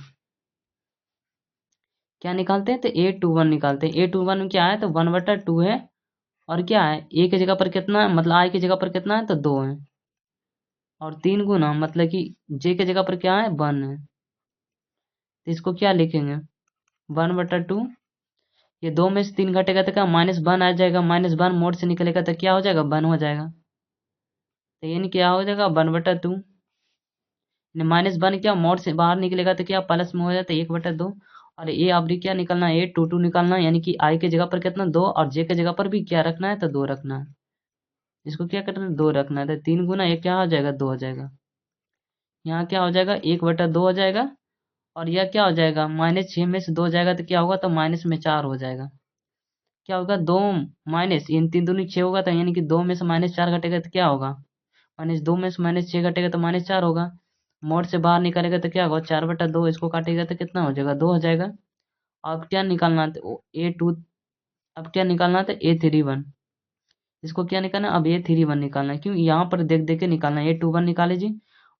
क्या निकालते हैं तो A21 निकालते हैं। A21 में क्या है तो 1/2 है, और क्या है ए की जगह पर कितना है, मतलब आई की जगह पर कितना है तो 2 है, और 3 गुना मतलब कि जे की जगह पर क्या है 1 है, तो इसको क्या लिखेंगे 1/2, ये 2 में से 3 घटेगा तो क्या -1 आ जाएगा, -1 मोड से निकलेगा तो क्या हो जाएगा 1 हो जाएगा, तो यानी क्या हो जाएगा 1/2, -1 क्या मोड से बाहर निकलेगा तो क्या प्लस में हो जाता है 1/2, और ये अवधि क्या निकलना है A22 निकालना है, यानी कि आई की जगह पर कितना 2, और जे की जगह पर भी क्या रखना है तो 2 रखना है, इसको क्या करना है 2 रखना है, तो 3 गुना एक क्या हो जाएगा 2 हो जाएगा, यहाँ क्या हो जाएगा 1/2 हो जाएगा, और यह क्या हो जाएगा -6 में से 2 जाएगा तो क्या होगा तो माइनस में 4 हो जाएगा, क्या होगा 2 माइनस इन 3 दूनी 6 होगा, तो यानी कि 2 में से -4 घटेगा तो क्या होगा, -2 में से -6 घटेगा तो -4 होगा, मोड से बाहर निकालेगा तो क्या होगा 4/2, इसको काटेगा तो कितना हो जाएगा 2 हो जाएगा, अब क्या निकालना था A2, अब क्या निकालना था A31, इसको क्या निकालना अब A31 निकालना है, क्यों यहाँ पर देख देख के निकालना है। A21 निकाले जी,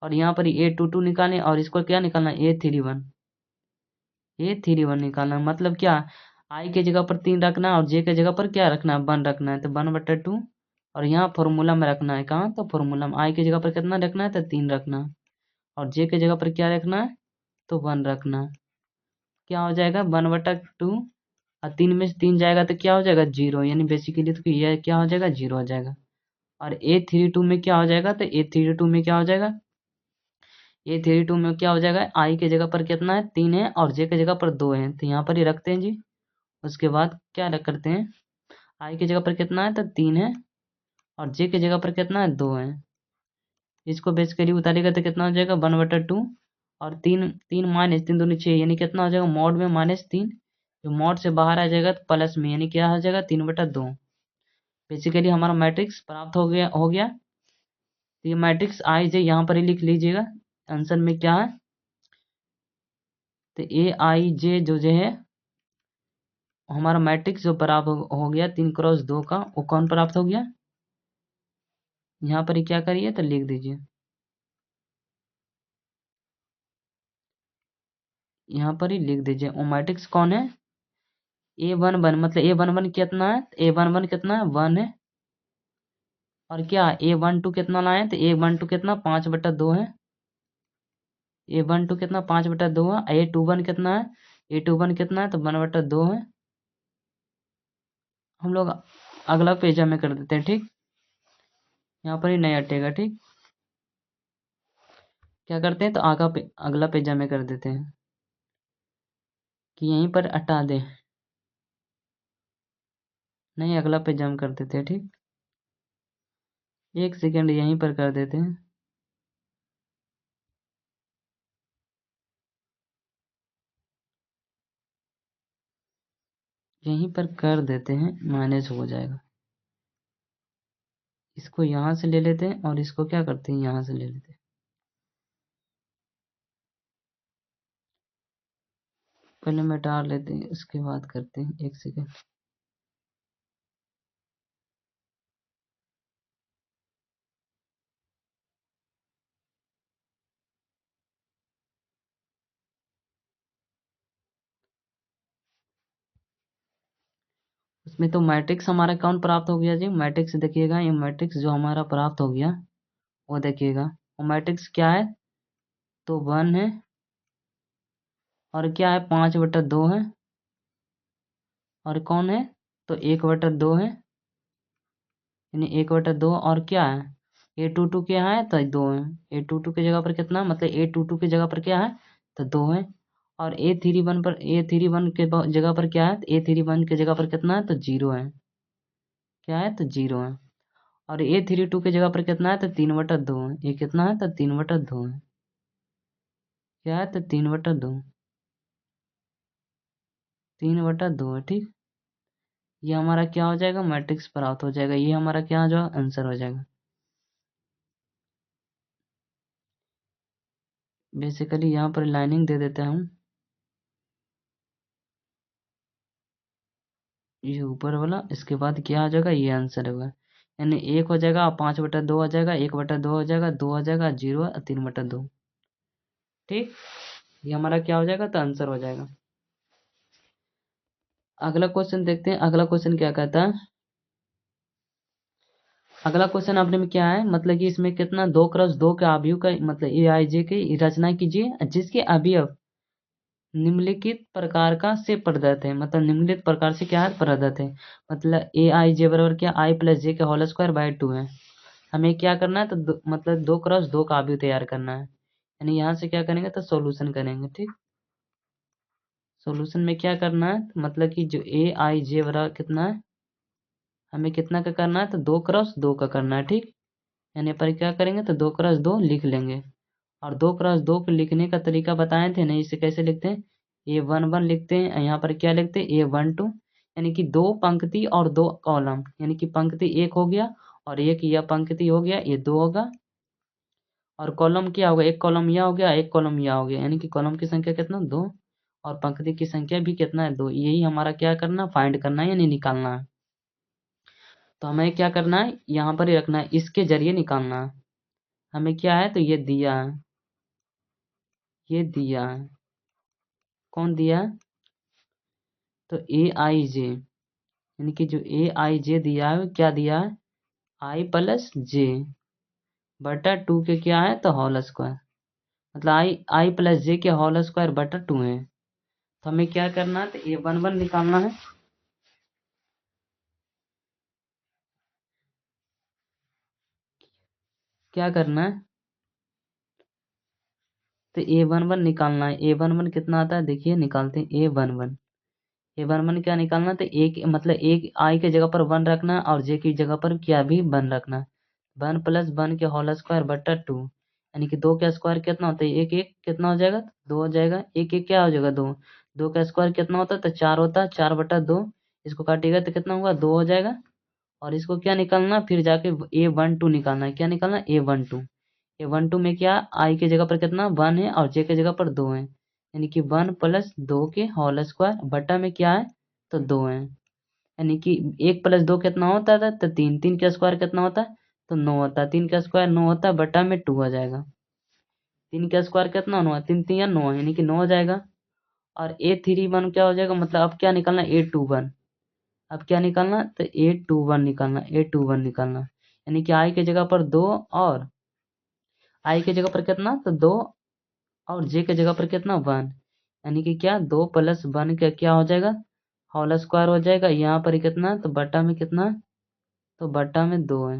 और यहाँ पर A22 निकालें, और इसको क्या निकालना है A31 निकालना है। मतलब क्या I के जगह पर 3 रखना है और J के जगह पर क्या रखना है 1 रखना है, तो 1/2, और यहाँ फॉर्मूला में रखना है, कहाँ तो फॉर्मूला में I के जगह पर कितना रखना है तो 3 रखना है, और J के जगह पर क्या रखना है तो 1 रखना है। क्या हो जाएगा 1/2, और 3 में से 3 जाएगा तो क्या हो जाएगा 0, यानी बेसिकली तो ये क्या हो जाएगा 0 हो जाएगा। और A32 में क्या हो जाएगा तो A32 में क्या हो जाएगा A32 में क्या हो जाएगा I के जगह पर कितना है 3 है, और J के जगह पर 2 है, तो यहाँ पर ही रखते हैं जी। उसके बाद क्या करते हैं I की जगह पर कितना है तो 3 है, और J की जगह पर कितना है 2 है, इसको बेसिकली उतारेगा तो कितना हो जाएगा 1/2, और 3 माइनस 3 दूनी 6, यानी कितना हो जाएगा मॉड में -3, जो मॉड से बाहर आ जाएगा तो प्लस में, यानी क्या हो जाएगा 3/2। बेसिकली हमारा मैट्रिक्स प्राप्त हो गया। तो ये मैट्रिक्स आई जे यहाँ पर ही लिख लीजिएगा, आंसर में क्या है तो AIJ जो है हमारा मैट्रिक्स जो प्राप्त हो गया 3x2 का, वो कौन प्राप्त हो गया, यहाँ पर ही क्या करिए तो लिख दीजिए, यहाँ पर ही लिख दीजिए। वो मैट्रिक्स कौन है A11, मतलब A11 कितना है A11 कितना है 1 है, और क्या A12 कितना लाए तो A12 कितना 5/2 है, A12 कितना 5/2 है, A21 कितना है A21 कितना है तो 1/2 है। हम लोग अगला पेजा में कर देते हैं, ठीक, यहाँ पर ही नहीं हटेगा, ठीक। क्या करते हैं तो अगला पेजा में कर देते हैं कि यहीं पर हटा दें, नहीं अगला पेजा में कर देते हैं, ठीक, 1 सेकेंड यहीं पर कर देते हैं। यहीं पर कर देते हैं, माइनस हो जाएगा। इसको यहाँ से ले लेते हैं और इसको क्या करते हैं यहाँ से ले लेते हैं। पहले मिटा लेते हैं, उसके बाद करते हैं, 1 सेकेंड। उसमें तो मैट्रिक्स हमारा कौन प्राप्त हो गया जी, मैट्रिक्स देखिएगा, ये मैट्रिक्स जो हमारा प्राप्त हो गया वो देखिएगा, वो मैट्रिक्स क्या है तो 1 है, और क्या है 5/2 है, और कौन है तो 1/2 है, यानी 1/2, और क्या है A22 क्या है तो 2 है, A22 की जगह पर कितना मतलब A22 की जगह पर क्या है तो 2 है, और A31 के जगह पर क्या है A31 की जगह पर कितना है तो 0 है, क्या है तो 0 है, और A32 की जगह पर कितना है तो 3/2 है, ये कितना है तो 3/2 है, क्या है तो 3/2, 3/2 है, ठीक। ये हमारा क्या हो जाएगा मैट्रिक्स प्राप्त हो जाएगा, ये हमारा क्या जो आंसर हो जाएगा। बेसिकली यहाँ पर लाइनिंग दे देते हैं हम, ये ऊपर वाला, इसके बाद क्या आ जाएगा ये आंसर होगा, यानी 1 हो जाएगा, 5/2 हो जाएगा, 1/2 हो जाएगा, 2 हो जाएगा, 0 3/2, ठीक। ये हमारा क्या हो जाएगा तो आंसर हो जाएगा। अगला क्वेश्चन देखते हैं, अगला क्वेश्चन क्या कहता है। अगला क्वेश्चन अपने में क्या है, मतलब कि इसमें कितना 2x2 के अवयव का मतलब AIJ की रचना कीजिए जिसके अवयव निम्नलिखित प्रकार का से प्रदत्त है, मतलब निम्नलिखित प्रकार से क्या है प्रदत्त है, मतलब AIJ बराबर क्या I+J के होल स्क्वायर बाय 2 है। हमें क्या करना है तो मतलब 2x2 का अवयव तैयार करना है, यानी यहाँ से क्या करेंगे तो सॉल्यूशन करेंगे, ठीक। सॉल्यूशन में क्या करना है तो मतलब कि जो AIJ बराबर कितना है, हमें कितना का करना है तो 2x2 का करना है, ठीक। यानी पर क्या करेंगे तो 2x2 लिख लेंगे, और 2x2 को लिखने का तरीका बताए थे ना, इसे कैसे लिखते हैं A11 लिखते हैं, यहाँ पर क्या लिखते हैं A12, यानी कि 2 पंक्ति और 2 कॉलम, यानी कि पंक्ति 1 हो गया और एक यह पंक्ति हो गया, ये 2 होगा, और कॉलम क्या होगा एक कॉलम यह हो गया, एक कॉलम यह हो गया, यानी कि कॉलम की संख्या कितना 2, और पंक्ति की संख्या भी कितना है 2। यही हमारा क्या करना, फाइंड करना है यानी निकालना है। तो हमें क्या करना है, यहाँ पर ही रखना है, इसके जरिए निकालना है। हमें क्या है, तो ये दिया है, ये दिया है, कौन दिया है, तो ए आई जे, यानी कि जो ए आई जे दिया है वो क्या दिया है, आई प्लस जे बटा 2 के क्या है, तो होल स्क्वायर, मतलब आई प्लस जे के होल स्क्वायर बटा 2 है। तो हमें क्या करना है, तो ए वन वन निकालना है। क्या करना है, तो ए वन वन निकालना है। ए वन वन कितना आता है, देखिए निकालते हैं। ए वन वन, ए वन वन क्या निकालना है, तो एक मतलब एक आई के जगह पर 1 रखना है और जे की जगह पर क्या भी 1 रखना है। 1 प्लस 1 के होल स्क्वायर बटा 2, यानी कि 2 का स्क्वायर कितना होता है, एक एक कितना हो जाएगा, 2 हो जाएगा। एक एक क्या हो जाएगा, 2। 2 का स्क्वायर कितना होता है, तो 4 होता है। 4 बटा 2, इसको काटिएगा तो कितना होगा, 2 हो जाएगा। और इसको क्या निकालना, फिर जाके ए वन टू निकालना है। क्या निकालना, ए वन टू। ए वन टू में क्या, आई के जगह पर कितना 1 है और जे के जगह पर 2 है, यानी कि 1 प्लस 2 के होल स्क्वायर बटा में क्या है, तो 2 है। यानी कि 1 प्लस 2 कितना होता था, तो 3। 3 का स्क्वायर कितना होता है, तो 9 होता है। 3 का स्क्वायर 9 होता है, बटा में 2 आ जाएगा। 3 का स्क्वायर कितना 9 है, 3 3 या 9 यानी कि 9 हो जाएगा। और ए थ्री वन क्या हो जाएगा, मतलब अब क्या निकालना, ए टू वन। अब क्या निकालना, तो ए टू वन निकालना, ए टू वन निकालना, यानी कि आई के जगह पर 2 और आई के जगह पर कितना, तो 2 और जे के जगह पर कितना 1, यानी कि क्या 2 प्लस 1 का क्या हो जाएगा, होल स्क्वायर हो जाएगा। यहाँ पर कितना, तो बटा में कितना, तो बटा में 2 है,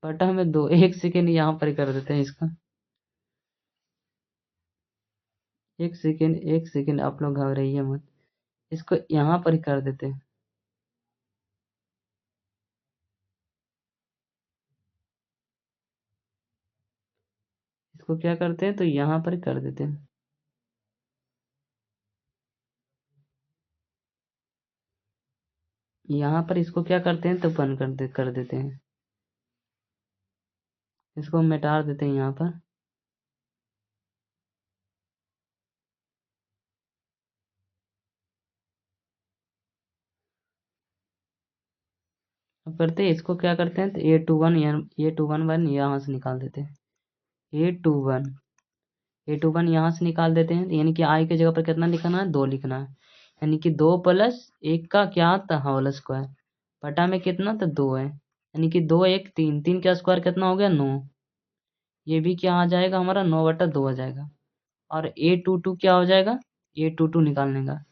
बटा में 2। एक सेकेंड यहाँ पर कर देते हैं इसका, एक सेकेंड, एक सेकेंड, आप लोग घबराइए मत, इसको यहाँ पर ही कर देते हैं। इसको क्या करते हैं, तो यहाँ पर ही कर देते हैं। यहाँ पर इसको क्या करते हैं, तो बंद कर देते हैं। इसको मिटा देते हैं यहाँ पर। अब करते हैं, इसको क्या करते हैं, तो a two one, a two one one यहाँ से निकाल देते हैं। A two one, a two one यहाँ से निकाल देते हैं, यानी कि आई के जगह पर कितना लिखना है, 2 लिखना है, यानी कि 2 प्लस 1 का क्या था, होल स्क्वायर बटा में कितना, तो 2 है, यानी कि 2 1 3, 3 का स्क्वायर कितना हो गया 9। ये भी क्या आ जाएगा हमारा, 9 बटा 2 आ जाएगा। और ए टू टू क्या हो जाएगा, ए टू टू निकालने का,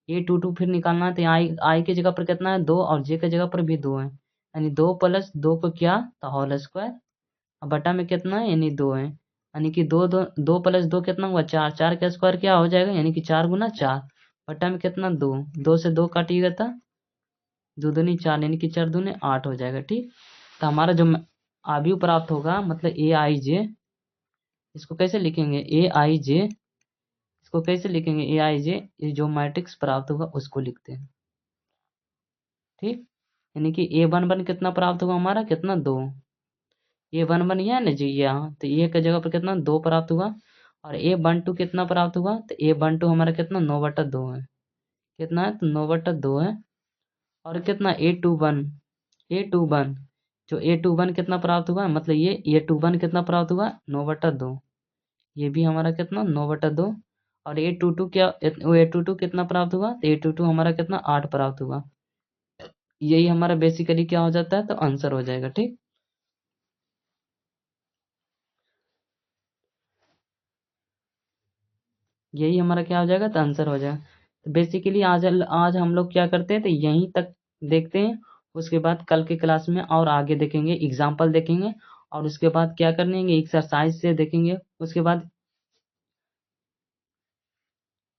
ए टू टू फिर निकालना है, तो आई आई की जगह पर कितना है 2 और जे की जगह पर भी 2 है, यानी 2 प्लस 2 को क्या, तो होल स्क्वायर, और बटा में कितना है, यानी 2 है, यानी कि 2 2 2 प्लस 2 कितना हुआ 4। 4 का स्क्वायर क्या हो जाएगा, यानी कि 4 गुना 4 बटा में कितना 2। 2 से 2 काटिएगा था, 2 दूनी 4, यानी कि 4 दूनी 8 हो जाएगा। ठीक, तो हमारा जो आयु प्राप्त होगा, मतलब ए आई जे, इसको कैसे लिखेंगे, ए आई जे, इसको कैसे लिखेंगे, ए आई जे, ये जो मैट्रिक्स प्राप्त होगा उसको लिखते हैं। ठीक, यानी कि ए वन वन कितना प्राप्त होगा हमारा, कितना 2। ए वन वन है ना जी, यहाँ तो ए की जगह पर कितना 2 प्राप्त हुआ। और ए वन टू कितना प्राप्त हुआ, तो ए वन टू हमारा कितना 9 बटा 2 है, कितना है, तो 9 बटा 2 है। और कितना a two one, a two one, जो ए टू वन कितना प्राप्त हुआ, मतलब ये ए टू वन कितना प्राप्त हुआ 9 बटा 2, ये भी हमारा कितना 9 बटा 2। और ए टू टू क्या, ए टू टू कितना प्राप्त हुआ, तो ए टू टू हमारा कितना 8 प्राप्त हुआ। यही हमारा बेसिकली क्या हो जाता है, तो आंसर हो जाएगा। ठीक, यही हमारा क्या हो जाएगा, तो आंसर हो जाएगा। तो बेसिकली आज हम लोग क्या करते हैं, तो यहीं तक देखते हैं। उसके बाद कल के क्लास में और आगे देखेंगे, एग्जाम्पल देखेंगे, और उसके बाद क्या करेंगे, एक्सरसाइज से देखेंगे। उसके बाद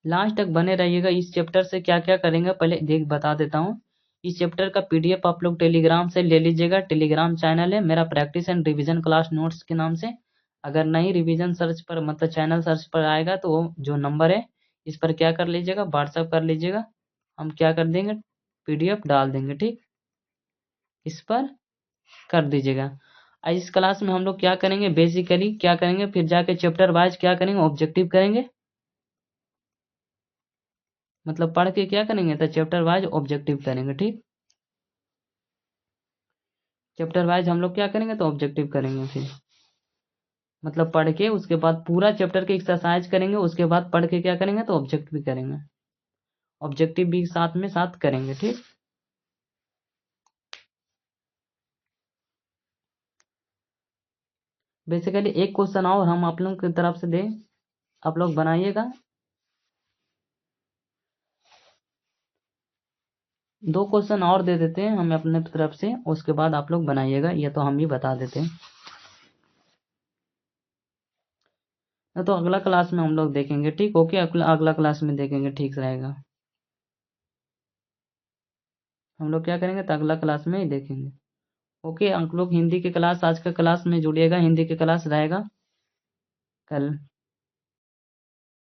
लास्ट तक बने रहिएगा। इस चैप्टर से क्या क्या करेंगे पहले देख बता देता हूँ। इस चैप्टर का पीडीएफ आप लोग टेलीग्राम से ले लीजिएगा। टेलीग्राम चैनल है मेरा, practice and revision class notes के नाम से। अगर नहीं रिवीजन सर्च पर, मतलब चैनल सर्च पर आएगा, तो वो जो नंबर है इस पर क्या कर लीजिएगा, व्हाट्सअप कर लीजिएगा। हम क्या कर देंगे, पीडीएफ डाल देंगे। ठीक, इस पर कर दीजिएगा। इस क्लास में हम लोग क्या करेंगे, बेसिकली क्या करेंगे, फिर जाके चैप्टर वाइज क्या करेंगे, ऑब्जेक्टिव करेंगे। मतलब पढ़ के क्या करेंगे, तो चैप्टर वाइज ऑब्जेक्टिव करेंगे। ठीक, चैप्टर वाइज हम लोग क्या करेंगे, तो ऑब्जेक्टिव करेंगे। फिर मतलब पढ़ के उसके बाद पूरा चैप्टर के एक्सरसाइज करेंगे, उसके बाद पढ़ के क्या करेंगे, तो ऑब्जेक्ट भी करेंगे, ऑब्जेक्टिव भी साथ में साथ करेंगे। ठीक, बेसिकली एक क्वेश्चन और हम आप लोगों की तरफ से दें, आप लोग बनाइएगा। 2 क्वेश्चन और दे देते हैं हमें अपने तरफ से, उसके बाद आप लोग बनाइएगा, ये तो हम ही बता देते हैं। तो अगला क्लास में हम लोग देखेंगे। ठीक, ओके, अगला क्लास में देखेंगे, ठीक रहेगा। हम लोग क्या करेंगे, तो अगला क्लास में ही देखेंगे। ओके, आप लोग हिंदी की क्लास, आज का क्लास में जुड़िएगा, हिंदी की क्लास रहेगा कल।